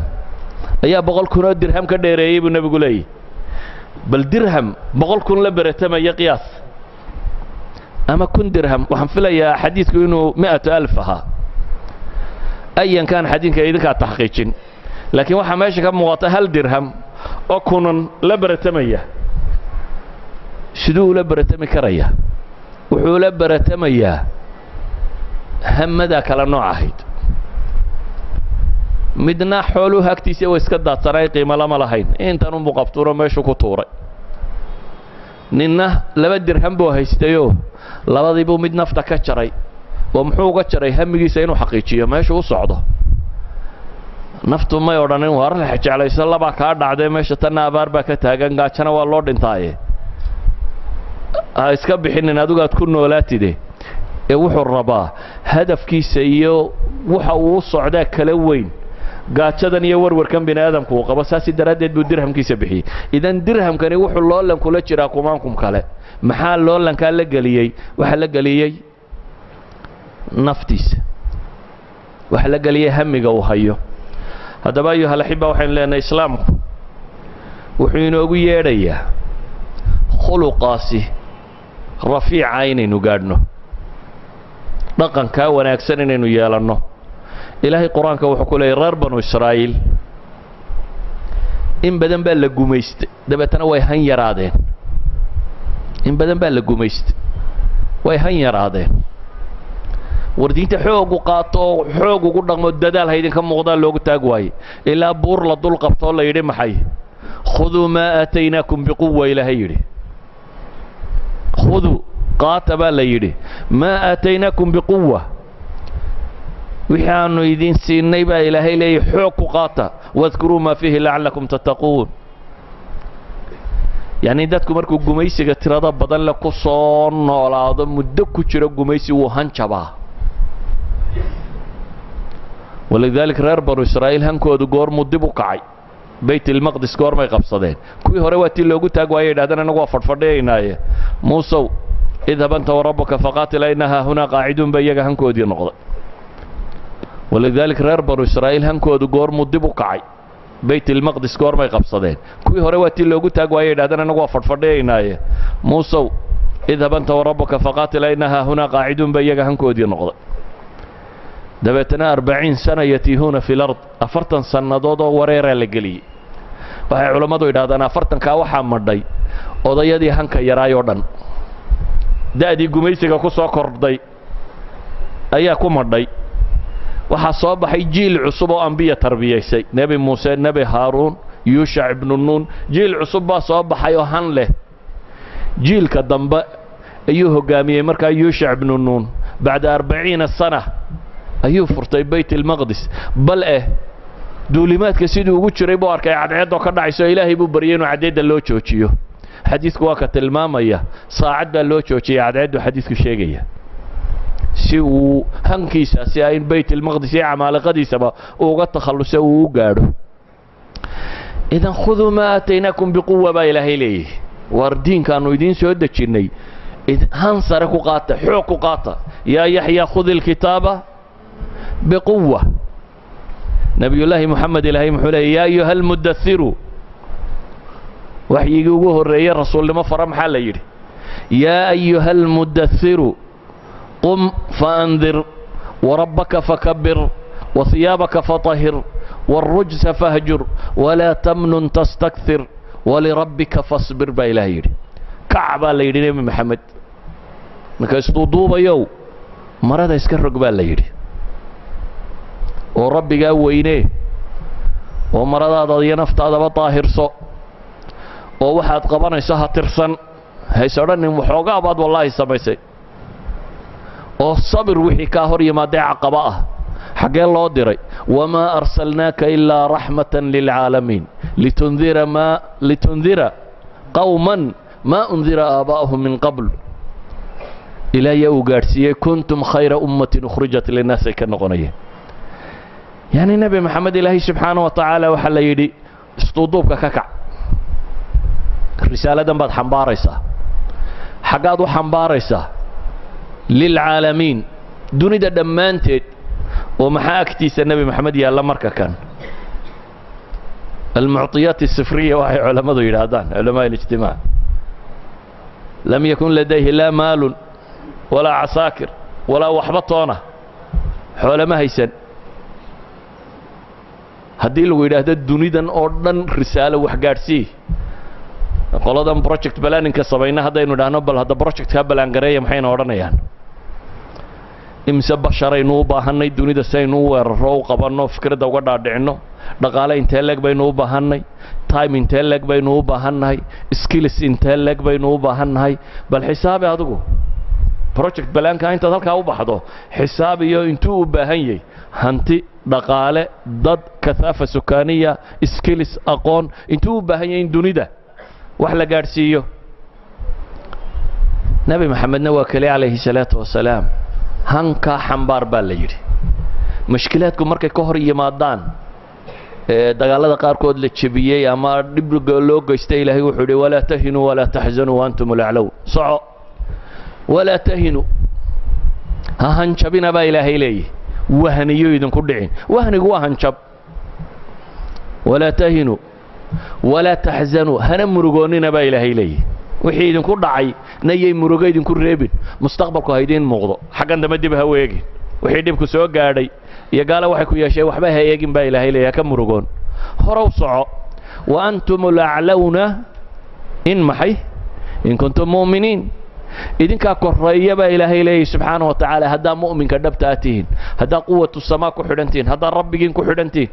أيها بقول كنا درهم كديري بالنبي قولي بل درهم بقول كن لبرتما يقياس أما كن درهم وحنفلا يا حديثك إنه 100,000 ها أيا كان حديثك إذا كان تحقيقين لكن waxa meesha ka muuqata hal dirham oo kunan la baratamaya sidoo la baratami karaya wuxuu la baratamaya hamada kala nooc ahayd midna xooluhu hagtiisa way iska daadsanay qiimo lama lahayn intan uu qabturo meesha ku tuuray ninna laba dirham buu haystayo labadiiba mid nafta ka jaray oo muxuu uga jaray hamigiisa inuu xaqiijiyo meesha uu socdo naftu may odhanin war la xijaalayso laba ka dhacday meesha tan abaar ba ka taagan gaajana waa loo dhintaaye iska bixinin adigu aad ku noolaatide ee wuxuu rabaa hadafkiisa iyo waxa uu socdaa kala weyn gaajadan iyo warwarkan bini aadamku uu qabo saasi daraadeed buu dirhamkiisa bixiyay idan dirhamkani wuxuu loolan kula jiraa kumaankum kale maxaa loolanka la galiyay waxa la galiyay naftiisa waxa la galiyay hamiga uu hayo haddaba ayuha alxiba waxaynu leenahay islaamku wuxuu inoogu yeedhayaa khuluqaasi rafiica inaynu gaadhno dhaqankaa wanaagsan inaynu yeelanno ilaahay qur-aanka wuxuu ku leeyahy reer banu israa'iil in badan baa la gumaystay dabeetana way han yaraadeen in badan baa la gumaystay way han yaraadeen wardiinta xoogu qaato xoog ugu dhaqmo dadaal haydin ka muuqda loogu taag waayay ilaa buur la dul qabto la yiri maxay khuduu ma aataynakum biquwwa ilaahay yiri khuduu qaataba la yiri ma aataynakum biquwwa وحانو يدين سيني با إلهي لي حوك قاطع واذكروا ما فيه لعلكم تتقون يعني دادكو مركو قميسي قترادا بدن لكو صون ولا عظم مدكو چرا قميسي وهنچبا ولذلك رير بنو إسرائيل هنكو دو قور مدبو قعي بيت المقدس قور ما يقبصدين كوي هرواتي لوغو تاقواي دادنا نقوى فرفردين موسو اذهب انت وربك فقاتل إنها هنا قاعدون بيجا هنكو دي نقضي ولذلك رير بنو إسرائيل هنكو دو قور مدبو قعي بيت المقدس قور ما يقبصدين كوي هرواتي لوغو تاقواي دادنا نقوى فرفردين موسو اذهب انت وربك فقاتل إنها هنا قاعدون بيجا هنكو دي نقضي دبتنا 40 سنة يتيهون في الأرض أفرتن سنة دودو وريرا لقلي وهي علماء يدادنا أفرتن كاوحا مردي وضيدي هنكا يرايودن دادي قميسيكا كسو كردي أياكو مردي وحا صوبحي جيل عصب وأنبياء تربيسي نبي موسى نبي هارون يوشع بن النون جيل عصب صوبحي وهن له جيل كدنبا أيوه قامي مركا يوشع بن النون بعد 40 سنة أيوه فرطي بيت المقدس بل دوليمات كسيدو وجو جري بو arkay cadceedo ka dhacayso ilaahay buu bariyeen oo cadeeda loo joojiyo xadiisku waa ka tilmaamaya saacad baa loo joojiyay cadceeddu xadiisku sheegaya si uu hankiisaasi in baytulmaqdis iyo camaaliqadiisaba uga takhalluso uu u gaadho idan khuduu maa aataynaakum biquwa baa ilaahay leeyahay war diinkaannu idiin soo dejinnay han sare ku qaata xoog ku qaata yaa yaxyaa khudi alkitaaba biquwa nabiyullaahi moxamed ilaahay muxuu leeyay yaa ayuha almudasiru waxyigii ugu horreeyey rasuulnimo fara maxaa la yidhi yaa ayuha almudasiru qum faandir warabbaka fakabir wahiyaabaka fatahir wاlrujsa fahjur walaa tamnun tastakir walirabbika fasbir baa ilahay yidhi kac baa la yidhi nebi maxamed marka isduuduubayow marada iska rog baa la yidhi oo rabbigaa weynee oo maradaada iyo naftaadaba daahirso oo waxaad qabanayso ha tirsan hays odhanin waxoogaa baad wallaahi samaysay oo sabir wixii kaa hor yimaadee caqaba ah xaggee loo diray wamaa arsalnaaka ilaa raxmatan lilcaalamiin litundira qawman maa undira aabaa'ahum min qabl ilaayaa uu gaadhsiiyey kuntum khayra ummatin ukhrijat linnaasay ka noqonayeen yacni nebi maxamed ilaahay subxaana wa tacaala waxaa la yidhi isduuduubka ka kac risaaladan baad xambaaraysaa xaggaad u xambaaraysaa lilcaalamiin dunida dhammaanteed oo maxaa agtiisa nebi maxamed yaalla marka kan almucطiyaat الsifriya waxay culammadu yidhaahdaan culamaa اlijtimaac lam yakun ladayhi laa maalun walaa casaakir walaa waxba toona xoolama haysan haddii lagu yidhaahdo dunidan oo dhan risaalo wax gaadhsii qoladan project balaaninka samayna haddaynu idhaahno bal hadda projectkaa balaangareeya maxayna odhanayaan imse basharaynu u baahannay dunida saynu u weerarro u qabanno fikradda uga dhaadhicinno dhaqaale intee leeg baynu u baahannay time intee leeg baynu u baahannahay skills intee leeg baynu u baahannahay bal xisaabi adigu project balaanka intaad halkaa u baxdo xisaabiyo intuu u baahan yahay hanti dhaqaale dad kasaafa sukaaniya skills aqoon intuu u baahan yahay in dunida wax la gaadhsiiyo nebi maxamedna waa keli calayhi salaatu wasalaam hankaa xambaar baa la yidhi mashkilaadku markay ka hor yimaadaan dagaalada qaarkood la jebiyey ama dhib loo geystay ilaahay wuxuu yidhi walaa tahinuu walaa taxzanuu waantum ulaclown soco walaa tahinuu ha hanjabina baa ilaahay leeyahy wahniyo idinku dhicin wahnigu waa hanjab walaa tahinuu walaa taxzanuu hana murugoonnina baa ilaahay leeyahy wixii idinku dhacay nayay murugo idinku reebin mustaqbalku ha idiin muuqdo xaggan dambe dib ha u eegin wixii dhibku soo gaadhay iyo gaala waxay ku yeesheen waxba ha eegin baa ilaahay leeyahay ka murugoon horow soco wa antum ulaclawna in maxay in kuntum mu'miniin idinkaa korreeya baa ilaahay leeyahay subxaana wa tacaala haddaa mu'minka dhabta aad tihiin haddaa quwatu samaa ku xidhan tihiin haddaa rabbigiin ku xidhan tihiin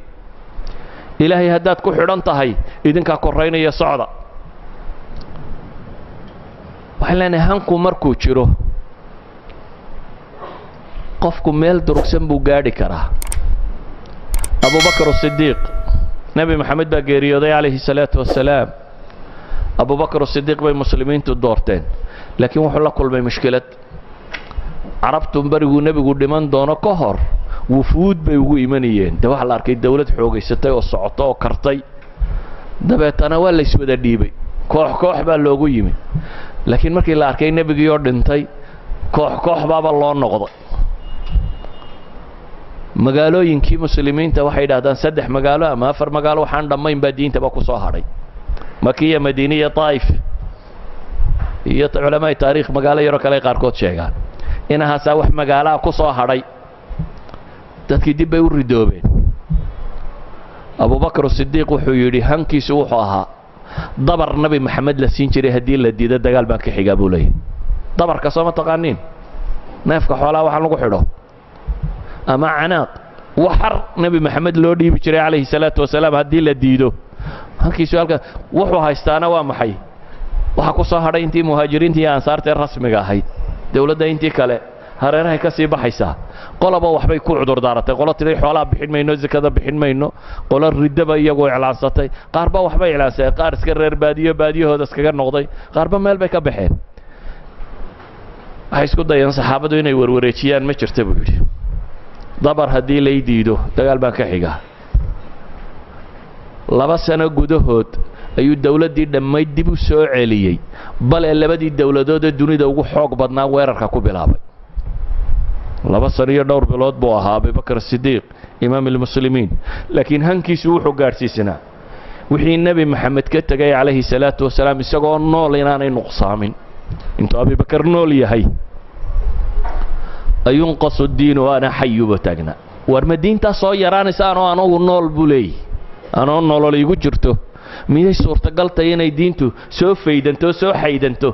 ilaahay haddaad ku xidhan tahay idinkaa korraynaya socda waxaan leenahay hanku markuu jiro qofku meel durugsan buu gaadhi karaa abubakar asidiiq nebi maxamed baa geeriyooday calayhi salaatu wasalaam abubakar asidiiq bay muslimiintu doorteen laakiin wuxuu la kulmay mushkilad carabtu beriguu nebigu dhiman doono ka hor wufuud bay ugu imanayeen de waxaa la arkay dawlad xoogaysatay oo socoto oo kartay dabeetana waa layswada dhiibay koox koox baa loogu yimi laakiin markii la arkay nebigii oo dhintay koox koox baaba loo noqday magaalooyinkii muslimiinta waxay yidhahdaan 3 magaalo ama 4 magaalo waxaan dhammayn baa diintaba ku soo hadhay makiya madiina iyo taa'if iyo culamaa taariikh magaalo yaro kale qaarkood sheegaan inahaasaa wax magaalaha ku soo hadhay dadkii dib bay u ridoobeen abubakar asidiiq wuxuu yidhi hankiisu wuxuu ahaa dabar nabi maxamed la siin jiray haddii la diido dagaal baan ka xigaa buu leeyahy dabarka soo ma taqaaniin neefka xoolaha waxaa lagu xidho ama canaaq waxar nabi maxamed loo dhiibi jiray calayhi salaatu wasalaam haddii la diido hankiisu halka wuxuu haystaana waa maxay waxa ku soo hadhay intii muhaajiriinta iyo ansaarta ee rasmiga ahayd dawladda intii kale hareerahay ka sii baxaysaa qolaba waxbay ku cudur daaratay qolo tiray xoolaha bixin mayno zakada bixin mayno qolo ridaba iyagoo iclaansatay qaarba waxbay iclaansatay qaar iska reer baadiyahooda iskaga noqday qaarba meel bay ka baxeen waxay isku dayeen saxaabadu inay warwareejiyaan ma jirta buu yidhi dabar haddii lay diido dagaal baan ka xiga 2 sano gudahood ayuu dawladdii dhammayd dib u soo celiyey bal ee labadii dawladood ee dunida ugu xoog badnaa weerarka ku bilaabay 2 sano iyo dhowr bilood buu ahaa abubakar sidiiq imaam almuslimiin laakiin hankiisu wuxuu gaadhsiisanaa wixii nebi maxamed ka tegay calayhi salaatu wasalaam isagoo nool inaanay nuqsaamin intuu abubakar nool yahay ayunqasu diin wa ana xayuba taagna war ma diintaa soo yaraanaysa anoo anugu nool buu leeyahy anoo nolol igu jirto miyay suurtagal tahay inay diintu soo faydanto soo xaydanto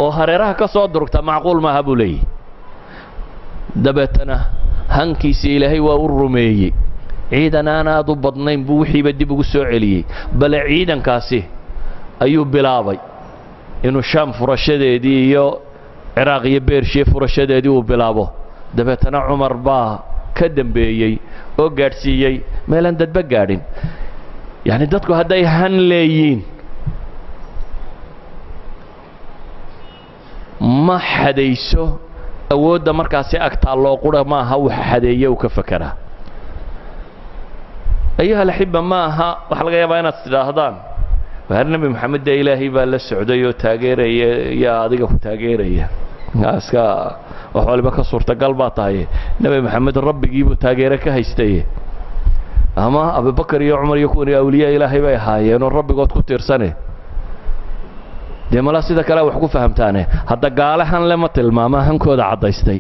oo hareeraha ka soo durugta macquul maaha buu leeyahy dabeetana hankiisii ilaahay waa u rumeeyey ciidan aan aad u badnayn buu wixiiba dib ugu soo celiyey bale ciidankaasi ayuu bilaabay inuu shaam furashadeedii iyo ciraaq iyo beershiya furashadeedii uu bilaabo dabeetana cumar baa ka dambeeyey oo gaadhsiiyey meelaan dadba gaadhin yacni dadku hadday han leeyiin ma xadayso awoodda markaasi agtaalloo qura ma aha wax xadeeye uu ka fakeraa ayuha alaxiba ma aha waxaa laga yaabaa inaad tidhaahdaan waar nebi maxamed dee ilaahay baa la socday oo taageeraya yaa adiga ku taageeraya iska wax waliba ka suurtagal baa tahay nebi maxamed rabbigiibuu taageere ka haystaye ama abubakar iyo cumar iyo kuwani awliyaa ilaahay bay ahaayeenoo rabbigood ku tiirsane dee malaa sida kale wax ku fahamtaane hadda gaale han le ma tilmaama hankooda caddaystay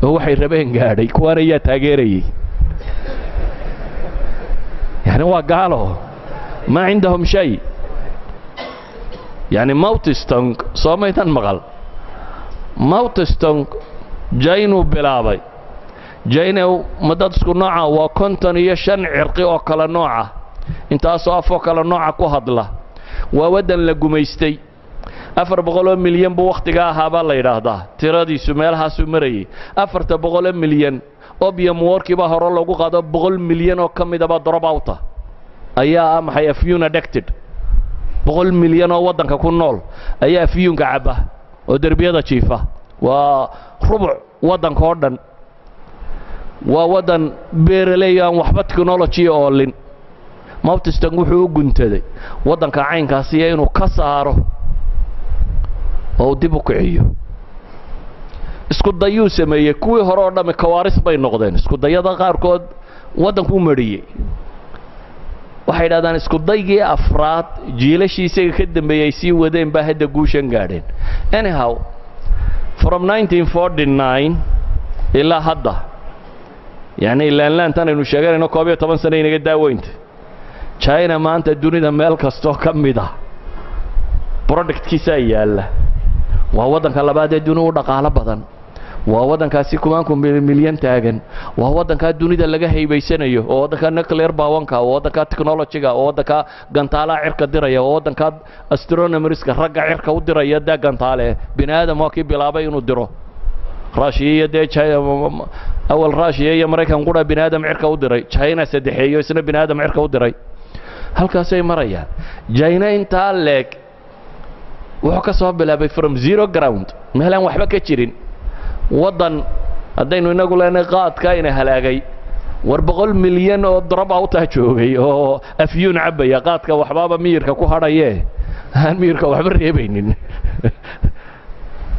oo waxay rabeen gaadhay kuwaan ayaa taageerayey yani waa gaalo ma cindahum shay yani mawtistong soo maydan maqal mawtistong jaynuu bilaabay jaynow ma dad isku nooca waa 55 cirqi oo kala nooca intaasoo afoo kala nooca ku hadla waa waddan la gumaystay 400 milyan buu wakhtiga ahaabaa la yidhaahdaa tiradiisu meelahaasuu marayay 400 milyan opium warkiiba hore lagu qaado 100 milyan oo ka midaba drop out ayaa maxay afyuun addicted 100 milyan oo waddanka ku nool ayaa afyuunka caba oo derbiyada jiifa waa rubuc waddanka oo dhan waa waddan beeraley aan waxba technology oolin mawtistang wuxuu u guntaday waddanka caynkaasi inuu ka saaro oo dib u kiciyo isku dayuu sameeyey kuwii hore oo dhammi kawaaris bay noqdeen isku dayada qaarkood waddanku u mariyey waxay yidhahdaan isku daygii afraad jiilashii isaga ka dambeeyey ay sii wadeen baa hadda guushan gaadheen anyhow from 1949 ilaa hadda yacni laanlaantan aynu sheeganayno 11 sano inaga daaweynta china maanta dunida meel kastoo ka mid ah productkiisaa yaalla waa waddanka labaad ee duni u dhaqaalo badan waa waddankaasi 9 milyan taagan waa waddankaa dunida laga haybaysanayo oo waddankaa nuclear powerka oo waddankaa technology-ga oo waddankaa gantaalaha cirka diraya oo waddankaa astronomerska ragga cirka u diraya daa gantaale bini aadam waa kii bilaabay inuu diro raashiya iyo dee awal raashiya iyo maraykan qura bini aadam cirka u diray china saddexeeyo isna bini aadam cirka u diray halkaasay marayaan china intaa leeg wuxuu ka soo bilaabay from zero ground meelaan waxba ka jirin waddan haddaynu inagu leenahay qaadka ina halaagay war 100 milyan oo drop out ah joogay oo afyuun cabaya qaadka waxbaaba miyirka ku hadhaye aan miyirka waxba reebaynin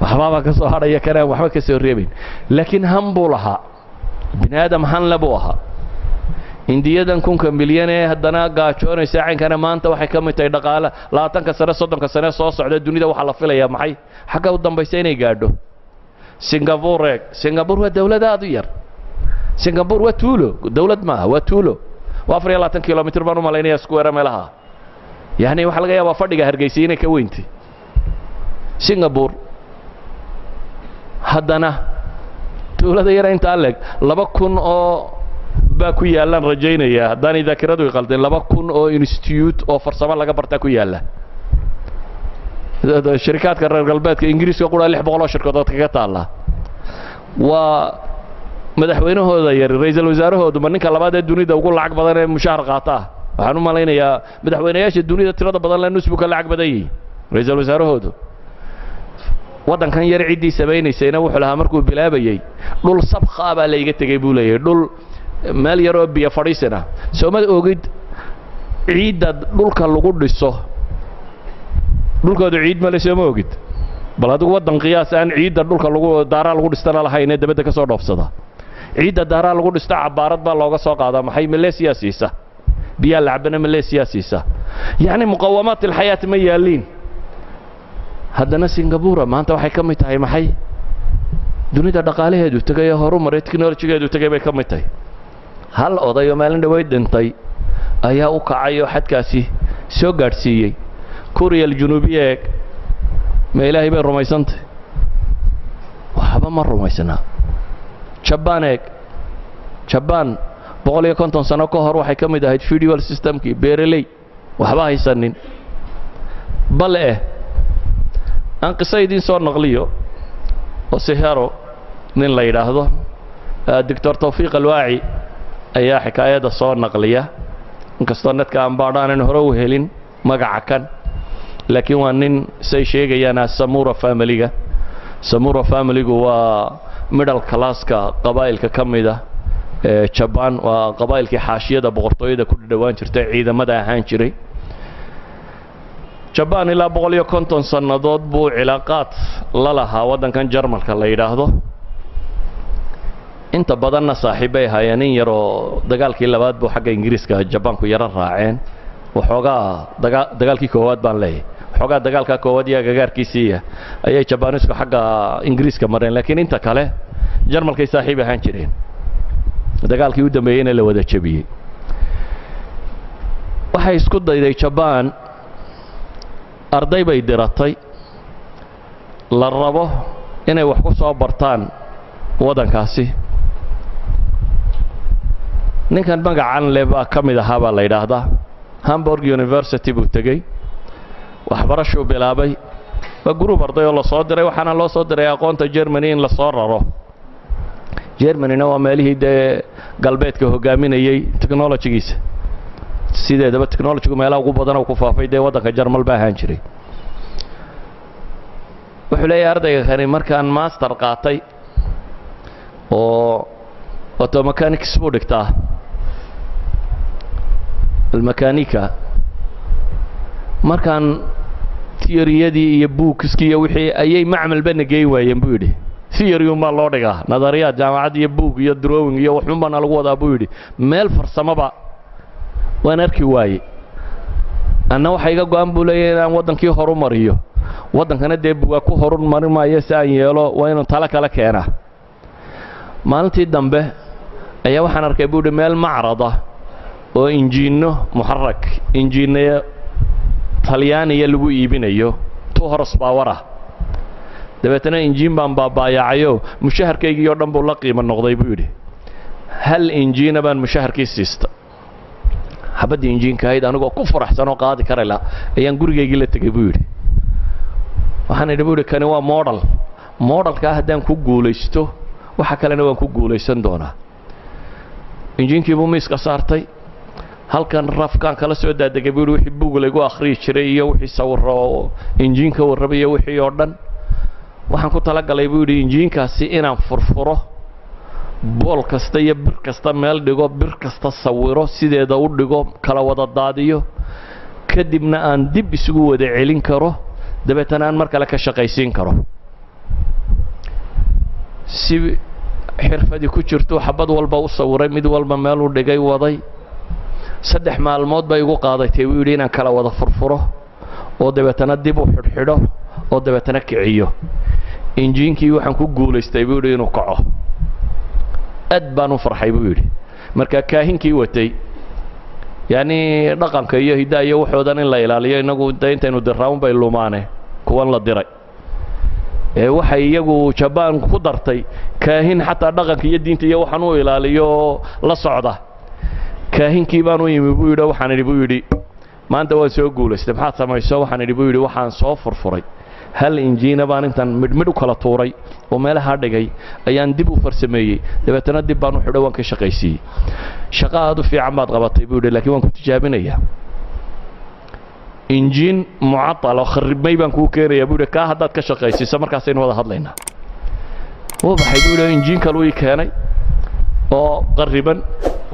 waxbaaba ka soo hadhaya kanaan waxba ka soo reebayn laakiin han buu lahaa bini aadam han le buu ahaa indiyadan 1 milyan ee haddana gaajoonaysa caynkana maanta waxay ka mid tahay dhaqaale 20 sano 30 sano soo socda dunida waxaa la filayaa maxay xagga u dambaysa inay gaadho singapore waa dawlad aad u yar singapore waa tuulo dawlad maaha waa tuulo waa 24 kilomitir baan u malaynaya square meelaha yani waxa laga yaabaa fadhiga hargeysa inay ka weyntay singapore haddana dawladda yar inta aleg 2,000 oo baa ku yaalaan rajaynaya haddaan daakiradu qaldeen 2,000 oo institute oo farsamo laga bartaa ku yaala shirkadka reer galbeedka ingiriiska qura 600 shirkadood kaga taala waa madaxweynahooda yar ra'iisul wasaarahoodu ma ninka labaad ee dunida ugu lacag badan ee mushahar qaata waxaan u malaynayaa madaxweynayaasha dunida tirada badan la nusbu ka lacag badan yihiin ra'iisul wasaarahoodu waddankan yar ciddii samaynaysayna wuxuu lahaa markuu bilaabayay dhul sabqa baa la iga tegay buu leeyahay dhul meel yar oo biyo fadhiisana soomad ogid ciidda dhulka lagu dhiso dhulkoodu ciid male sooma ogid bal adigu waddan qiyaas aan ciidda dhulka lagu daaraa lagu dhistana lahayn ee dabadda ka soo dhoofsada ciidda daaraa lagu dhisto cabaarad baa looga soo qaadaa maxay maleesiya siisa biyaa lacbana maleesiya siisa yacni muqawamaat alxayaat ma yaaliin haddana singapura maanta waxay ka mid tahay maxay dunida dhaqaalaheedu tegay ee horumaray teknolojigeedu tegay bay ka mid tahay hal oday oo maalin dhaweyd dhintay ayaa u kacay oo xadkaasi soo gaadhsiiyey kuuriya aljunuubiya eeg ma ilaahay bay rumaysantay waxba ma rumaysnaa jabaan eeg jabaan 150 sano ka hor waxay ka mid ahayd feudal systemkii beeraley waxba haysanin bal aan qiso idiin soo naqliyo oo siharo nin la yidhaahdo doctor tawfiiq alwaaci ayaa xikaayada soo naqliya inkastoo dadka aan baadhaanan hore u helin magaca kan laakiin waa nin say sheegayaan samura familiga samura familigu waa middle classka qabaa'ilka ka mid ah ee jabaan waa qabaa'ilkii xaashiyada boqortooyada ku dhawaan jirtay ciidamada ahaan jiray jabaan ilaa 150 sannadood buu cilaaqaad la lahaa waddankan jarmalka la yidhaahdo inta badanna saaxiibbay ahaayeen in yaroo dagaalkii labaad buu xagga ingiriiska jabaanku yaro raaceen waxoogaa dagaalkii koowaad baan leeyahay waxoogaa dagaalka koowaad iyo agagaarkiisiiya ayay jabaanisku xagga ingiriiska mareen laakiin inta kale jarmalkay saaxiib ahaan jireen dagaalkii u dambeeyeyna la wada jabiyey waxay isku dayday jabaan arday bay diratay la rabo inay wax ku soo bartaan waddankaasi ninkan magacan le baa ka mid ahaa baa la yidhaahdaa hamburg university buu tegey waxbarashuu bilaabay waa group arday oo la soo diray waxaana loo soo diray aqoonta Germany in la soo raro Germany-na waa meelihii dee galbeedka hogaaminayay technology-giisa sideedaba technology-gu meelaha ugu badan oo ku faafay dee waddanka Jarmal baa ahaan jiray wuxuu leeyahay ardayga kani markaan master qaatay oo auto mechanics buu dhigtaa الميكانيكا markaan theory-yadii iyo bookskii iyo wixii ayay macmal bana geey waayeen buu yidhi theory uma loo dhigaa nadariyaad jaamacad iyo book iyo drawing iyo wax unbana lagu wadaa buu yidhi meel farsamaba waan arki waayey anna waxa iga go'an buu leeyahay inaan waddankii horumariyo waddankana dee buuga ku horumarin maayo si aan yeelo waa inuu tala kala keenaa maalintii dambe ayaa waxaan arkay buu yidhi meel macrada oo injiino muxarrak injiinaya talyaaniya lagu iibinayo 2 horsepower dabeetana injiin baan baabaayacayo mushaharkaygii oo dhan buu la qiimo noqday buu yidhi hal injiina baan mushaharkii siista habadii injiinka ahayd anigoo ku faraxsan oo qaadi karayla ayaan gurigaygii la tegay buu yidhi waxaan idhi buu yidhi kani waa modelka haddaan ku guulaysto waxa kalena waan ku guulaysan doonaa injiinkii buu miiska saartay halkan rafkaan kala soo daadegay buu wixii buug lagu akhriyi jiray iyo wixii sawiro injiinka warrabay iyo wixii oo dhan waxaan ku tala galay buu yidhi injiinkaasi inaan furfuro bool kasta iyo bir kasta meel dhigo bir kasta sawiro sideeda u dhigo kala wada daadiyo kadibna aan dib isugu wada celin karo dabeetana aan mar kale ka shaqaysiin karo si xirfadii ku jirto xabad walba u sawiray mid walba meel u dhigay waday 3 maalmood bay igu qaadatay wuu yidhi inaan kala wada furfuro oo dabeetana dib u xidhxidho oo dabeetana kiciyo injiinkii waxaan ku guulaystay buu yidhi inuu kaco aad baan u farxay buu yidhi marka kaahinkii watay yani dhaqanka iyo hidaa iyo waxoodan in la ilaaliyo inagu intaynu diraawn bay lumaane kuwan la diray waxay iyagu jabaan ku dartay kaahin xataa dhaqanka iyo diinta iyo waxaan u ilaaliyo la socda kaahinkii baan u yimi buu yidhi waxaan idhi buu yidhi maanta waan soo guulaystay maxaad samayso waxaan idhi buu yidhi waxaan soo furfuray hal injiina baan intaan midhmidh u kala tuuray oo meelaha dhigay ayaan dib u farsameeyey dabeetana dib baan u xidho waan ka shaqaysiiyey shaqo aad u fiican baad qabatay buu yidhi laakiin waan ku tijaabinayaa injiin mucatal oo kharibmay baan kuu keenayaa buu yidhi kaa haddaad ka shaqaysiiso markaasaynu wada hadlaynaa wuu baxay buu yidhi injiin kaluu ii keenay oo qariban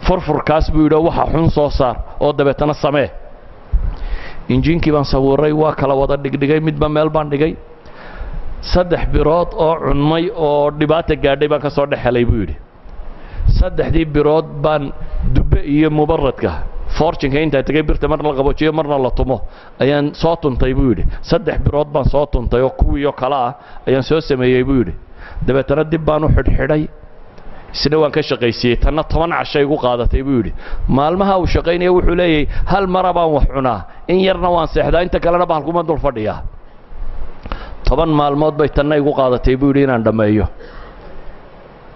furfurkaas buu yidhi waxa xun soo saar oo dabeetana samee injiinkii baan sawiray waa kala wada dhigdhigay midba meel baan dhigay 3 birood oo cunmay oo dhibaata gaadhay baan ka soo dhex helay buu yidhi 3dii birood baan dubbe iyo mubaradka fortunka inta tagay birta marna la qaboojiyo marna la tumo ayaan soo tuntay buu yidhi 3 birood baan soo tuntay oo kuwiyo kala ah ayaan soo sameeyay buu yidhi dabeetana dib baan u xidhxidhay isna waan ka shaqaysiiyey tanna 10 cashay ugu qaadatay buu yidhi maalmaha uu shaqaynaya wuxuu leeyahay hal mara baan wax cunaa in yarna waan seexdaa inta kalena baan kuma dul fadhiyaa 10 maalmood bay tanna igu qaadatay buu yidhi inaan dhammeeyo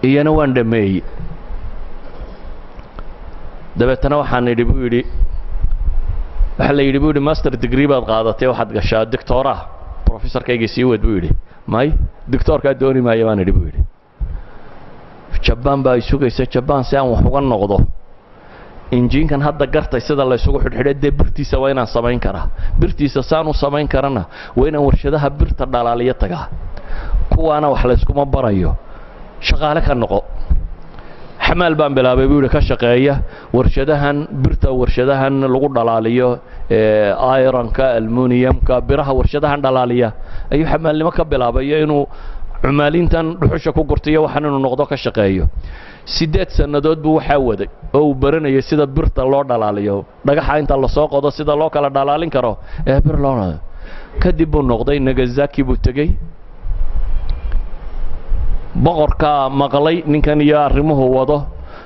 iyana waan dhammeeyey dabeetana waxaan idhi buu yidhi waxa la yidhi buu yidhi master degree baad qaadatay waxaad gashaa doctora professorkayga sii wad buu yidhi may doctorka dooni maayo baan idhi buu yidhi jabaan baa isugaysa jabaan si aan wax uga noqdo injiinkan hadda gartay sida la isugu xidhxidhay dee birtiisa waa inaan samayn karaa birtiisa saan u samayn karana waa inaan warshadaha birta dhalaaliyo tagaa kuwaana wax layskuma barayo shaqaale ka noqo xamaal baan bilaabay buu yidhi ka shaqeeya warshadahan birta warshadahan lagu dhalaaliyo ironka aluminiumka biraha warshadahan dhalaaliya ayuu xamaalnimo ka bilaabayo inuu cumaalintan dhuxusha ku gurtiyo waxaan inuu noqdo ka shaqeeyo 8 sannadood buu waxaa waday oo uu baranayay sida birta loo dhalaaliyo dhagaxa inta la soo qodo sida loo kala dhalaalin karo bir loo kadib buu noqday Nagasaki buu tagay boqorka maqlay ninkan iyo arrimuhu wado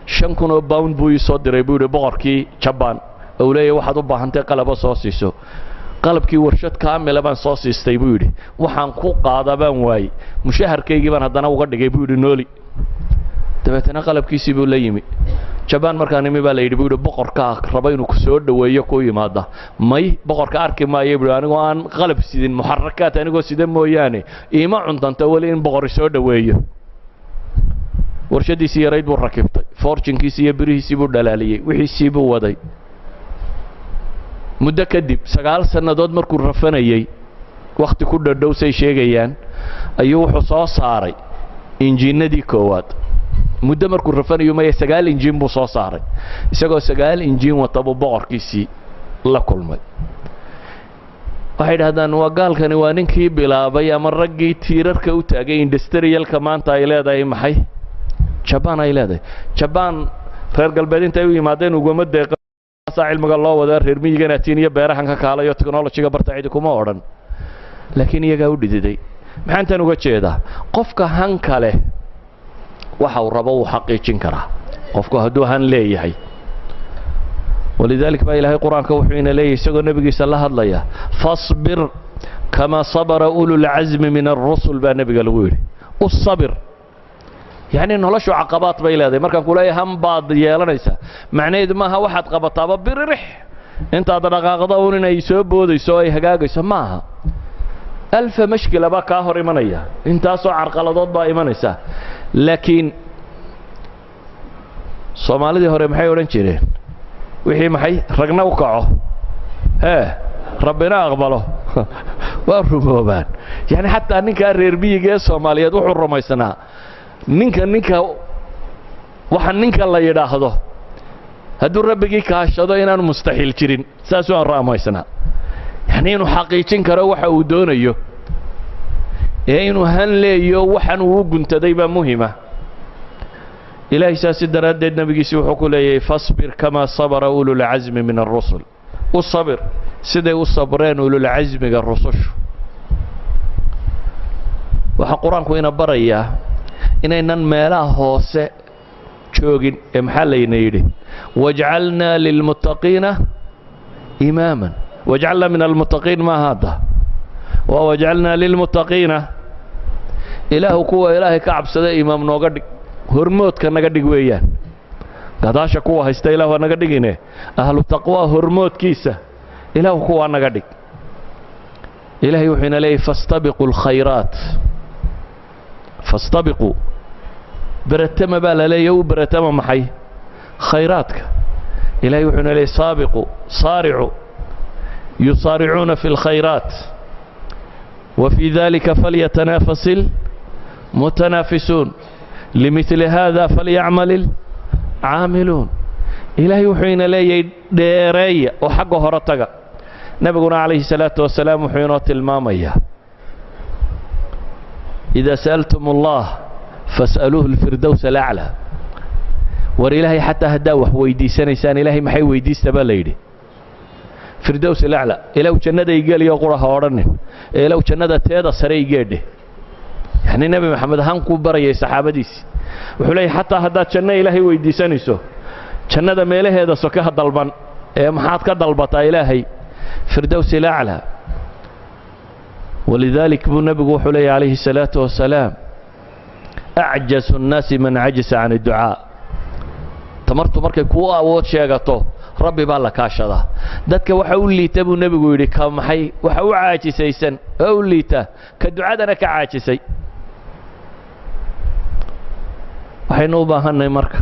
5,000 pound buu soo diray buu yidhi boqorkii Japan oo leeyahay waxaad u baahantay qalab soo siiso qalabkii warshad kaamil baan soo siistay buu yidhi waxaan ku qaadabaan waay mushaharkaygii baan haddana uga dhigay buu yidhi nooli dabeetana qalabkiisii buu la yimi Japan markaan imi baa la yidhi buu yidhi boqorka raba inuu ku soo dhaweeyo ku yimaada may boqorka arki maayo buu anigoo aan qalab sidin muharrakaat anigoo sida mooyaane iima cuntanta wali in boqor soo dhaweeyo warshadiisii yarayd buu rakibtay fortunkiisii iyo birihiisii buu dhalaaliyey wixiisii buu waday muddo kadib 9 sannadood markuu rafanayay waqti ku dhadhow say sheegayaan ayuu wuxuu soo saaray injiinadii koowaad muddo markuu rafanayo ma 9 injiin buu soo saaray isagoo 9 injiin wata buu boqorkiisii la kulmay waxay dhahdaan waa gaalkani waa ninkii bilaabay ama raggii tiirarka u taagay industrialka maanta ay leedahay maxay Japan ay leedahay Japan reer galbeed inta ay u yimaadeen uguma deeqo cilmiga loo wada reer miyiga tiiniya beerahan ka kaalayo technology-ga barta cid kuma oran laakiin iyaga u dhididay maxaan tan uga jeedaa qofka han kale waxa uu rabo uu xaqiijin karaa qofku hadduu han leeyahay ولذلك بقى إلهي قرآن كوحين ليه يسيقوا النبي صلى الله عليه وسلم فاصبر كما صبر أولو العزم من الرسل بقى النبي قال ويلي والصبر يعني إنه لشو عقبات بقى إلهي مركا نقول أي هم بعض يالانيسا معنى ما ها واحد قبطابا بررح انت هذا رقاقضاون إنه يسوبوا يسوي هقاق يسماها 1000 مشكلة بقى كاهر إيمانية انت أسو عرقلضات بقى إيمانيسا لكن صومالي دي هوري محي ورنشيرين wixii maxay ragna u kaco rabbina aqbalo waa rumoobaan yani hatta ninka reer biyiga Soomaaliyeed wuxuu rumaysanaa ninka waxa ninka la yiraahdo hadduu rabbigii ka hashado inaan mustaxiil jirin saas oo rumaysanaa yani inuu xaqiijin karo waxa uu doonayo inuu han leeyo waxan uu guntaday ba muhiima إلهي ساسد ردد نبي سيوحكو لي فاصبر كما صبر أولو العزم من الرسل والصبر سيدي والصبرين أولو العزم من الرسل وحقرانكو إنا بريا إنا ميلا هوسي شوغين امحالي نيدي واجعلنا للمتقين إماما واجعلنا من المتقين ما هذا وواجعلنا للمتقين إله كوة إله كعب سيدي إمام نوغدك hormoodka naga dhig weeyaan gadaasha kuwa haysta ilaahu naga dhigine ahlu taqwa hormoodkiisa ilaahu kuwa naga dhig إلهي وحين لي فاستبقوا الخيرات فاستبقوا برتم بالا لي وبرتم محي خيراتك إلهي وحين لي سابقوا صارعوا يصارعون في الخيرات وفي ذلك فليتنافس المتنافسون لمثل هذا فليعمل العاملون إلهي وحين لي ديري وحقه هرتك نبينا عليه الصلاة والسلام وحينات المامية إذا سألتم الله فاسألوه الفردوس الأعلى ور إلهي حتى هداوح ويديسان إنسان إلهي محي ويديس تباليدي فردوس الأعلى إلهو جنة يقال يقولها ورنه إلهو جنة تيدا سري يقاده يعني نبي محمد هانكو بري صحابة ديس وحلي حتى هدا جنة إلهي ويديسان إسو جنة ميله هذا سكها ضلبان محاد كضلبتا إلهي فردوس الأعلى ولذلك النبي وحلي عليه الصلاة والسلام أعجز الناس من عجز عن الدعاء تمرت مركي كوا أود شيغتو ربي بالله كاشدا ددك waxa uu liitay buu nabigu yiri ka maxay waxa uu caajisaysan oo liita ka ducadana ka caajisay waxaynu u baahanay marka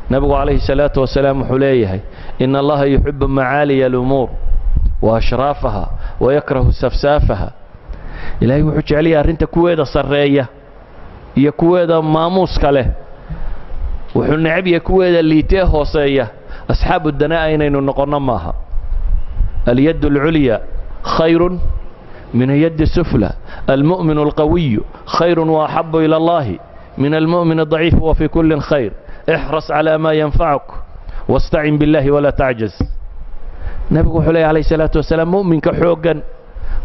nabigu alayhi salatu wasalaam wuxuu leeyahay in allaha yuhibbu maali al-umur wa ashrafaha wa yakrahu safsafaha ilaahay wuxuu jecel yahay arinta kuweeda sareeya iyo kuweeda maamuuska leh wuxuu necab yahay kuweeda liitay hooseeya أصحاب الدناء أين نقرنا معها اليد العليا خير من اليد السفلى المؤمن القوي خير وأحب إلى الله من المؤمن الضعيف وفي كل خير احرص على ما ينفعك واستعن بالله ولا تعجز نبي حلي عليه الصلاة والسلام مؤمن كحوغا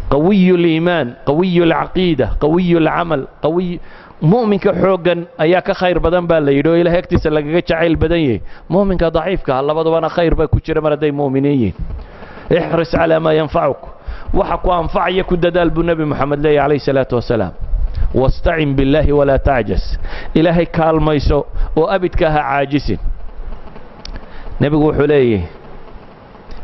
قوي الإيمان قوي العقيدة قوي العمل قوي مؤمنك حوغا اياك خير بدن با ليدو الى هكتيس لغا جعيل بدن مؤمنك ضعيفك لبدبنا خير با كجيره مرday مؤمنين احرص على ما ينفعك وحكوا انفعك كددال بالنبي محمد لي عليه الصلاه والسلام واستعن بالله ولا تعجز الهي كالميسو وابدك عاجز نبي وحليه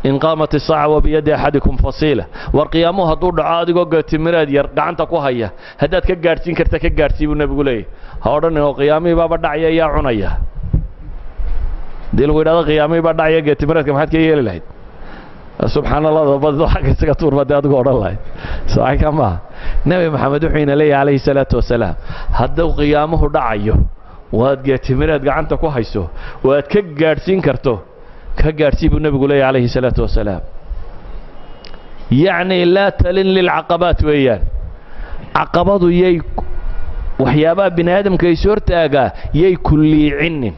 إن قامت الساعة وبيد أحدكم فصيلة والقيامها دور عادي قد تمرد يرجعنت كوهية هدات كجارتين كرت كجارتي والنبي يقول إيه هذا هو قيامي بابا دعية يا عنيا ديل ويدا قيامي بابا دعية قد تمرد كم حد كييل لهيد سبحان الله بذو حق سكتور بدأت قول الله صحيح كما نبي محمد حين لي عليه الصلاة والسلام هذا قيامه دعية وهاد قد تمرد قعنت كوهيسو وهاد كجارتين كرتو كجارتي بالنبي عليه الصلاة والسلام يعني لا تلن للعقبات ويان عقبات يي وحيابا بن آدم كيسور تاقا يي كل عن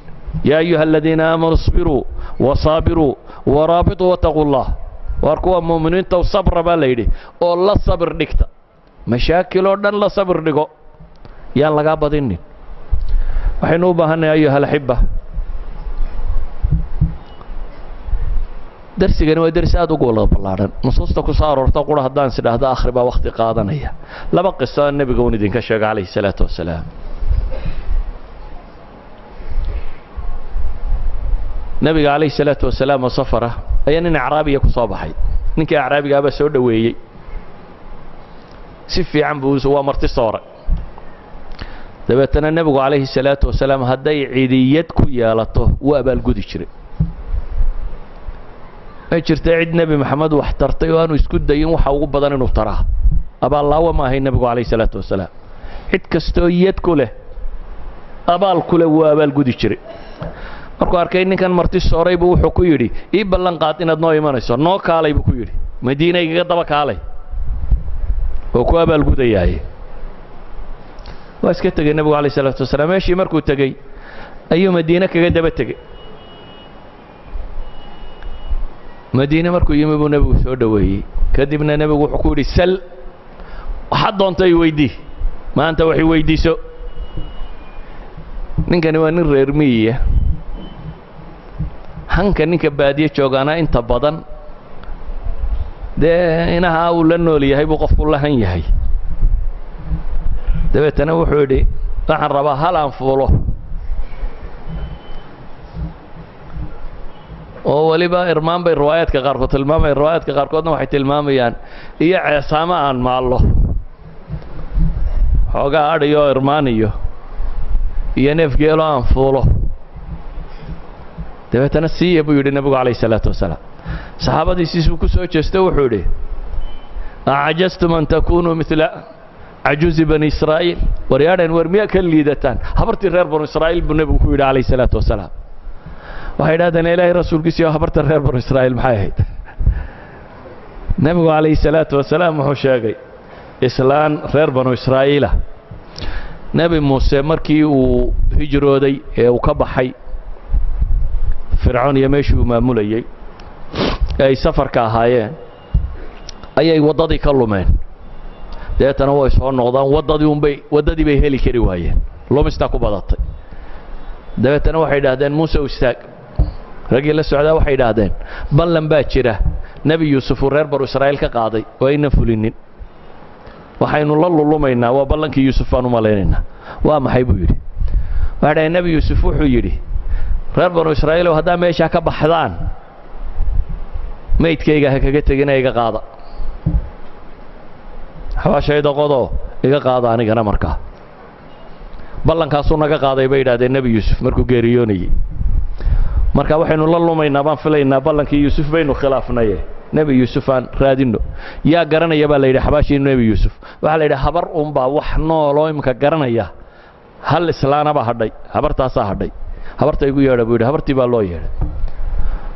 يا أيها الذين آمنوا اصبروا وصابروا ورابطوا واتقوا الله واركوا مؤمنين تو صبر باليدي والله صبر دكتا مشاكل ودن لا صبر دغو يان لغا بدين وحينو باهنا أيها الأحبة درسيغani waa daris aad ugu wada ballaaran nusuusta ku soo aroorta qura hadaan sidahda akhri ba waqti qaadanaya laba qiso nabiga uu idin ka sheegay alayhi salaatu wasalaam nabiga alayhi salaatu wasalaam safara ayaa nin Araabiya ku soo baxay ninkii Araabiga aba soo dhaweeyay si fiican buu soo marti soore dabeetana nabigu alayhi salaatu wasalaam haday ciidiyad ku yeelato waa abaal gudi jiray ما جرت عيد نبي محمد واحترتي وأنا يسكت دين وحوق بدن نفتراه أبا الله وما هي النبي عليه الصلاة والسلام عيد كستويات كله أبا الكل وأبا الجودي شري أركو أركيني كان مرتي صاري بو حكويري يبلغ قاتنا دناي ما نصير نو كالي بكويري مدينة يقدر كالي وكو أبا الجودي جاي واسكت تجي النبي عليه الصلاة والسلام ماشي مركو تجي أي مدينة كجد بتجي مدينة مركو يمبو نبي سودوي كذبنا نبي وحكوري سل وحد أنت يويدي ما أنت وحي ويدي سو نك نوان الرمية هنك نك بادية شوغانا أنت بدن ده هنا هاول النولي هاي بقف كلها هني هاي ده بتنوع حودي راح نربها هلا نفوله oo waliba irmaan bay riwaayadka qaarkood tilmaamayaan riwaayadka qaarkoodna waxay tilmaamayaan iyo ceesaamo aan maallo xoogaa adhiyo irmaan iyo neef geelo aan fuulo dabeetana siiya buu yidhi nebigu calayhi salaatu wasalaam saxaabadiisiisuu ku soo jeestay wuxuu yidhi acajastum an takunuu midla cajuuzi bani israa'iil waryaadheen war miyaa ka liidataan habartii reer banu israa'iil buu nebigu ku yidhi calayhi salaatu wasalaam waxay idhahdeen ilaahay rasuulkiisa iyo habarta reer banu israa'iil maxay ahayd nebigu calayhi salaatu wasalaam wuxuu sheegay islaan reer banu israa'iila nebi muuse markii uu hijrooday ee uu ka baxay fircoon iyo meeshii uu maamulayey ee ay safarka ahaayeen ayay waddadii ka lumeen deetana way soo noqdaan waddadii bay heli kari waayeen lumistaa ku badatay dabeetana waxay idhaahdeen muuse u istaag raggii la socdaa waxay idhaahdeen ballan baa jira nebi yuusuf uu reer banu israa'iil ka qaaday oo aynan fulinin waxaynu la lulumaynaa waa ballankii yuusuf baan u malaynaynaa waa maxay buu yidhi waxay dhahay nebi yuusuf wuxuu yidhi reer banu israa'iilow haddaa meeshaa ka baxdaan maydkayga ha kaga tegina iga qaada xabaashayda qodoo iga qaada anigana markaa ballankaasuu naga qaaday bay yidhahdeen nebi yuusuf markuu geeriyoonayey marka waxaynu la lumaynaa baan filaynaa ballankii yuusuf baynu khilaafnaye nebi yuusuf aan raadinno yaa garanaya baa la yidhi xabaashii nebi yuusuf waxaa la yidhi habar unbaa wax nooloo imika garanaya hal islaanaba hadhay habartaasaa hadhay habarta igu yeedha buu yidhi habartii baa loo yeedhay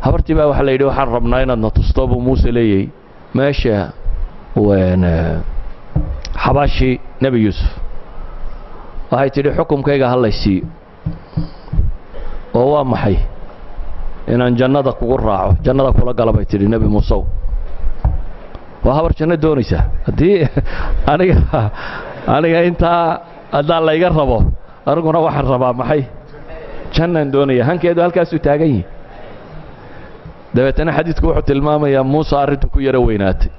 habartii baa waxaa la yidhi waxaan rabnaa inaadna tusto buu muuse leeyahay meesha xabaashii nebi yuusuf waxay tidhi xukumkayga ha laysiiyo oo waa maxay inaan jannada kugu raaco jannada kula gala bay tidhi nebi muusew waa habar janno doonaysaa haddii aniga intaa haddaan layga rabo aniguna waxaan rabaa maxay jannaan doonaya hankeedu halkaasuu taagan yihi dabeetana xadiidku wuxuu tilmaamayaa muuse arrintu ku yaro weynaatay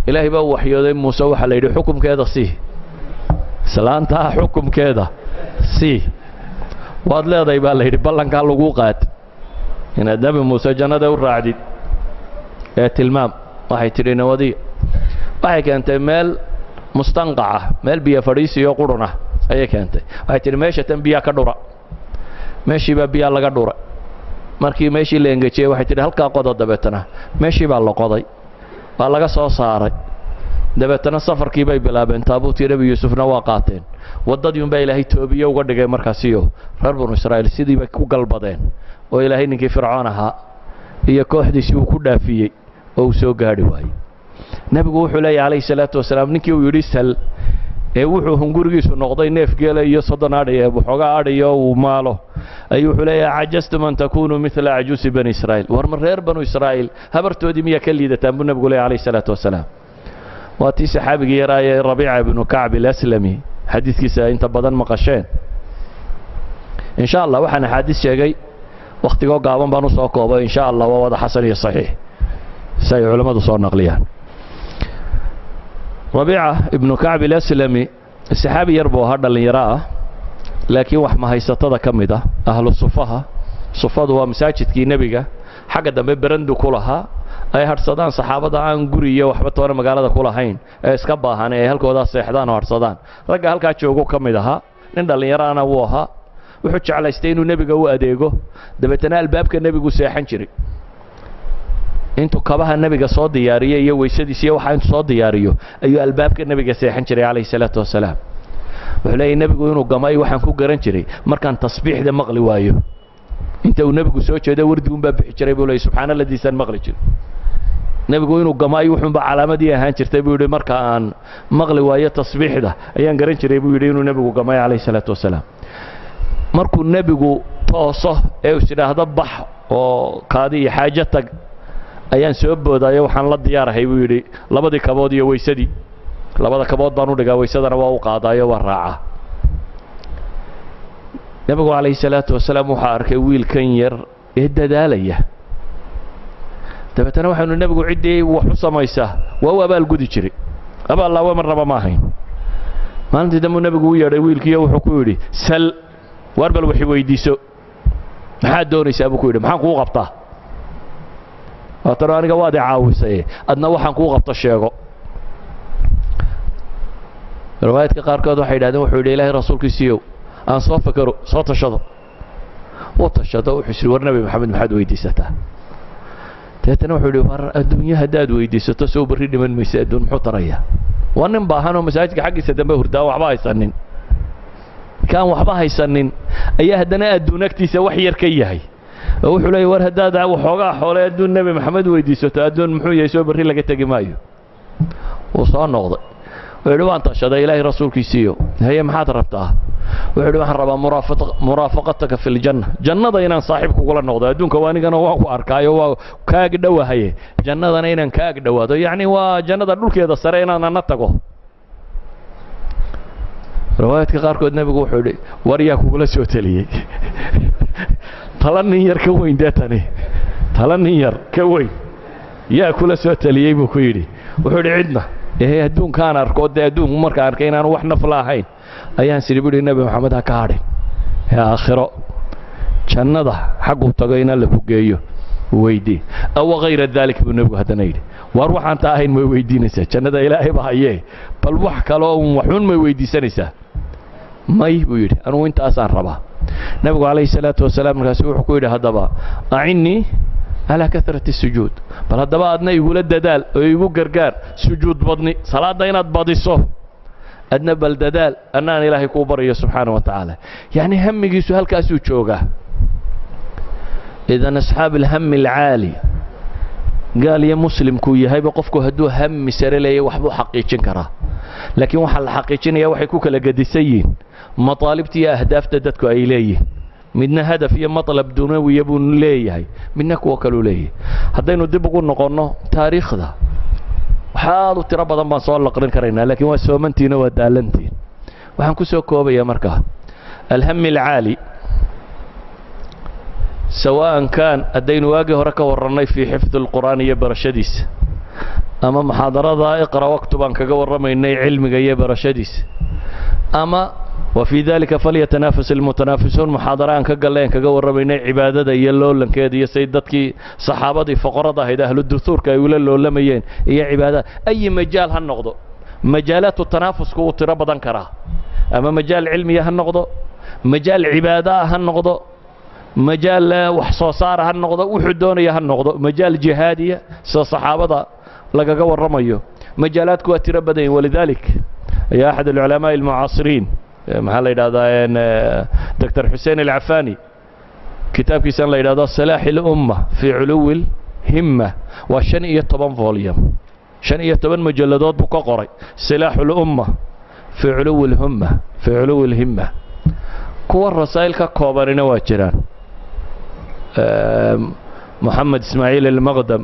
ilaahay baa u waxyooday muuse waxaa la yidhi xukumkeeda sii islaantaa xukumkeeda sii waad leedahay baa la yidhi ballankaa laguu qaad inaad nebi muuse jannada u raacdid ee tilmaam waxay tidhi nawadiya waxay keentay meel mustanqaca meel biyo fadhiisiyo qurun ah ayay keentay waxay tidhi meesha tan biyaa ka dhura meeshiibaa biyaa laga dhuray markii meeshii la engejiyey waxay tidhi halkaa qodo dabeetana meeshii baa la qoday waa laga soo saaray dabeetana safarkii bay bilaabeen taabuutii nebi yuusufna waa qaateen waddadii unbaa ilaahay toobiye uga dhigay markaasiyo reer banu israa'iil sidii bay ku galbadeen oo ilaahay ninkii fircoon ahaa iyo kooxdiisii uu ku dhaafiyey oo uu soo gaadhi waayey nebigu wuxuu leeyahy calayhi salaatu wasalaam ninkii uu yidhi sal ee wuxuu hungurigiisu noqday neef geela iyo 30 adhi ee waxoogaa adhiyo uu maalo ayuu wuxuu leeyahay cajastum an takunuu midla cajuusi bani israa'iil war ma reer banu israa'iil habartoodii miyaa ka liidataan buu nebigu leeyahy calayhi salaatu wasalaam waa tii saxaabigii yaraayee rabiica ibnu kacb alaslami xadiidkiisa inta badan maqasheen in sha allah waxaan axaadiis sheegay wakhtigoo gaaban baan u soo koobay in sha allah waa wada xasan iyo saxiix si ay culammadu soo naqliyaan rabiica ibnu kacb alaslami saxaabi yar buu ahaa dhallinyaro ah laakiin wax mahaysatada ka mid ah ahlu sufaha sufadu waa masaajidkii nebiga xagga dambe berandu ku lahaa ay hadhsadaan saxaabada aan guri iyo waxba toona magaalada ku lahayn ee iska baahan ee halkoodaa seexdaan oo hadhsadaan ragga halkaa joogu ka mid ahaa nin dhallinyaraana wuu ahaa wuxuu jeclaystay inuu nebiga u adeego dabeetana albaabka nebigu seexan jiray intuu kabaha nebiga soo diyaariyo iyo weysadiis iyo waxa intuu soo diyaariyo ayuu albaabka nebiga seexan jiray calayhi salaatu wasalaam wuxuu leeyahay nebigu inuu gamay waxaan ku garan jiray markaan tasbiixda maqli waayo inta uu nebigu soo jeedo wardigun baa bixi jiray buu leeyahay subxaanalladiisaan maqli jiray nebigu inuu gamay wuxuunba calaamadii ahaan jirtay buu yidhi marka aan maqli waayo tasbiixda ayaan garan jiray buu yidhi inuu nebigu gamay calayhi salaatu wasalaam markuu nebigu tooso ee is idhaahdo bax oo kaadi iyo xaajo tag ayaan soo boodaayo waxaan la diyaarahay buu yidhi labadii kabood iyo weysadii labada kabood baan u dhigaa weysadana waa u qaadaayo waa raaca nebigu calayhi salaatu wasalaam waxaa arkay wiilkan yar ee dadaalaya dabeetana waxaanu nebigu ciddii wax u samaysaa waa u abaalgudi jiray abaallaawe mar raba ma ahayn maalintii dambuu nebigu u yeedhay wiilkiiyo wuxuu ku yidhi sal waar bal waxi weydiiso maxaad doonaysaa buu ku yidhi maxaan kuu qabtaa waatana aniga waad i caawisay adna waxaan kuu qabto sheego riwaayadka qaarkood waxay yidhahdeen wuxuu yidhi ilaahay rasuulkiisiiyow aan soo fakaro soo tashado wuu tashado wuxuu isiri war nabi maxamed maxaad weydiisataa deetana wuxuu yidhi war adduunya haddaad weydiisato soo barri dhiman maysa adduun muxuu tarayaa waa nin baahanoo masaajidka xaggiisa dambe hurdaa waxba haysanin kaan waxba haysanin ayaa haddana adduun agtiisa wax yar ka yahay oo wuxuu leeyahy war haddaad waxoogaa xoole adduun nabi maxamed weydiisato adduun muxuu yahay soo barri laga tegi maayo wuu soo noqday wuxuu yidhi waan tashaday ilaahay rasuulkiisiiyo haye maxaad rabtaa wuxuu yidhi waxaan rabaa muraafaqataka fi ljanna jannada inaan saaxiib kugula noqdo adduunka waa anigana waan ku arkaayo waa kaag dhowahaye jannadana inaan kaag dhowaado yacni waa jannada dhulkeeda sare inaan ana tago riwaayadka qaarkood nebigu wuxuu yidhi war yaa kugula soo teliyey tala nin yar ka weyn dee tani tala nin yar ka weyn yaa kula soo teliyey buu ku yidhi wuxuu yidhi cidna adduunkaan arko dee adduunku markaan arkay inaanu wax nafla ahayn ayaan sidhi buhi nebi maxamed ha ka hadhin ee aakhiro jannada xagguu tago inaan la fogeeyo weydii aw hayra daalik buu nebigu haddana yidhi waar waxaan taa ahayn may weydiinaysaa jannada ilaahay ba hayee bal wax kaloo waxuun may weydiisanaysaa may buu yidhi anugu intaasaan rabaa nebigu calayhi salaatu wasalaam markaasi wuxuu ku yidhi haddaba acinnii calaa kasrati sujuud bal haddaba adna igula dadaal oo igu gargaar sujuud badni salaadda inaad badiso adna bal dadaal annaan ilaahay kuu baryo subxaana wa tacaala yacni hamigiisu halkaasuu joogaa idan asxaab alhami alcaali gaal iyo muslimkuu yahayba qofku hadduu hami sare leeyahy waxbuu xaqiijin karaa laakiin waxaa la xaqiijinayaa waxay ku kala gedisan yihiin mataalibta iyo ahdaafta dadku ay leeyihin midna hadaf iyo matlab dunawiya buu leeyahay midna kuwa kaluu leeyahay haddaynu dib ugu noqonno taariikhda waxaad u tiro badan baan soo laqrin karaynaa laakiin waa soomantiina waa daalantiin waxaan ku soo koobayaa markaa alhami alcaali sawa'an kaan haddaynu waagii hore ka warrannay fii xifdi alqur'aan iyo barashadiisa ama muxaadarada iqra waqtu baan kaga warramaynay cilmiga iyo barashadiisa ama وفي ذلك فليتنافس المتنافسون محاضرة أن كجلين كجور بين عبادة يلولن كذي سيدتك صحابتي فقرضة هيدا أهل الدثور كيقولون لولميين هي عبادة أي مجال هالنقض مجالات التنافس كو تربضا كراه أما مجال علمي هالنقض مجال عبادة هالنقض مجال وحصوصار هالنقض وحدونية هالنقض مجال جهادية صحابة لقى جور رميو مجالات كو تربضين ولذلك يا أحد العلماء المعاصرين maxaa la yidhahdaa doctor xuseen alcafaani kitaabkiisaan la yidhahdo salaax ilumma fii culuwi lhimma waa 15 volume 15 majalladood buu ka qoray salaax ulumma fii culuwi lhimma fii culuwi lhimma kuwa rasaa'il ka koobanina waa jiraan moxamed ismaaciil almaqdam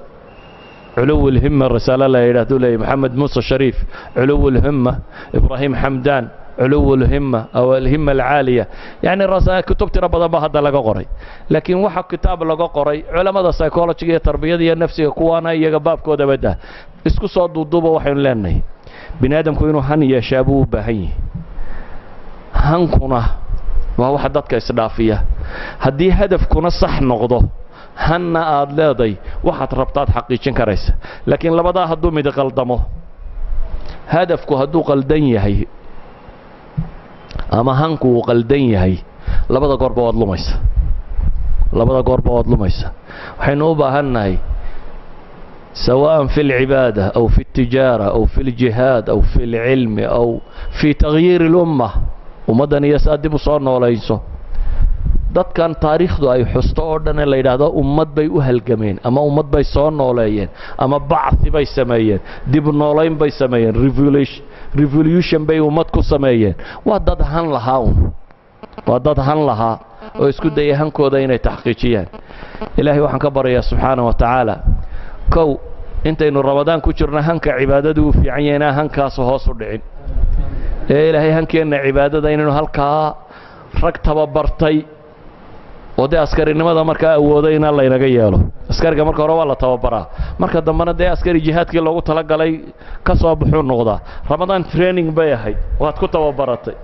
culuwi lhimma risaalo la yidhahdo leeyahy maxamed muuse shariif culuwi lhimma ibraahim xamdaan علو الهمة أو الهمة العالية يعني الرسائل كتب ترى بدل ما هذا لقى قري لكن واحد كتاب لقى قري علماء السيكولوجية التربية النفسية كوانا يجباب كودا بده اسكو صاد الضوبة وحين لنا بني آدم كونوا هن يشابوا بهي هن كنا وهو حدتك إسرافية هدي هدف كنا صح نقضه هن أدلادي واحد ربطات حقيقين كريس لكن لبدا هدو مدقل دمه هدفكو هدو قلدين هي ama hanku uu qaldan yahay labada goorba waad lumaysa waxaynu u baahannahay سواء في العبادة أو في التجارة أو في الجهاد أو في العلم أو في تغيير الأمة ومدن يسادب صارنا ولا ينسو dad kan taariikhdu ay xusto oo dhan la yiraahdo ummad bay u halgameen ama ummad bay soo nooleeyeen ama bacthi bay sameeyeen dib nooleyn bay sameeyeen revolution bay ummad ku sameeyeen waa dad han lahaa oo isku dayay hankooda inay taxqiijiyaan ilaahay waxaan ka baryaa subxaanahu wa ta'ala kow intaynu ramadaan ku jirno hanka cibaadadu u fiican yahay hankaas hoos u dhicin ilaahay hankeena cibaadada inaynu halkaa rag tababartay ودي عسكري نمدا marka awooday in alla inaga yeelo askariga marka hore waa la tababaraa marka dambana de askari jihaadkii loogu tala galay ka soo baxo noqda Ramadan training bay ahay waad ku tababaratay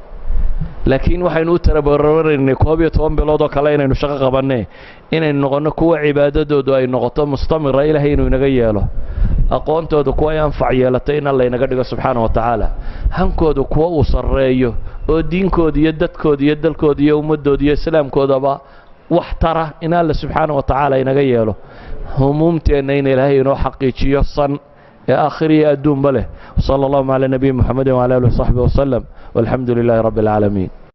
laakiin waxaynu u tarabararaynay 12 bilood oo kale inaynu shaqo qabanay inaynu noqono kuwa cibaadadoodu ay noqoto mustamira ilaahay inuu inaga yeelo aqoontooda kuwa ay anfac yeelatay in alla inaga dhigo subxaanahu wa tacaala hankooda kuwa uu sarreeyo oo diinkooda iyo dadkooda iyo dalkooda iyo ummadooda iyo islaamkoodaba wax tara in alla subxaanahu wa tacaala inaga yeelo همومتنا إن إلهي نو حقيقي صن يا آخري أدوم بله صلى الله على نبي محمد وعلى آله وصحبه وسلم والحمد لله رب العالمين.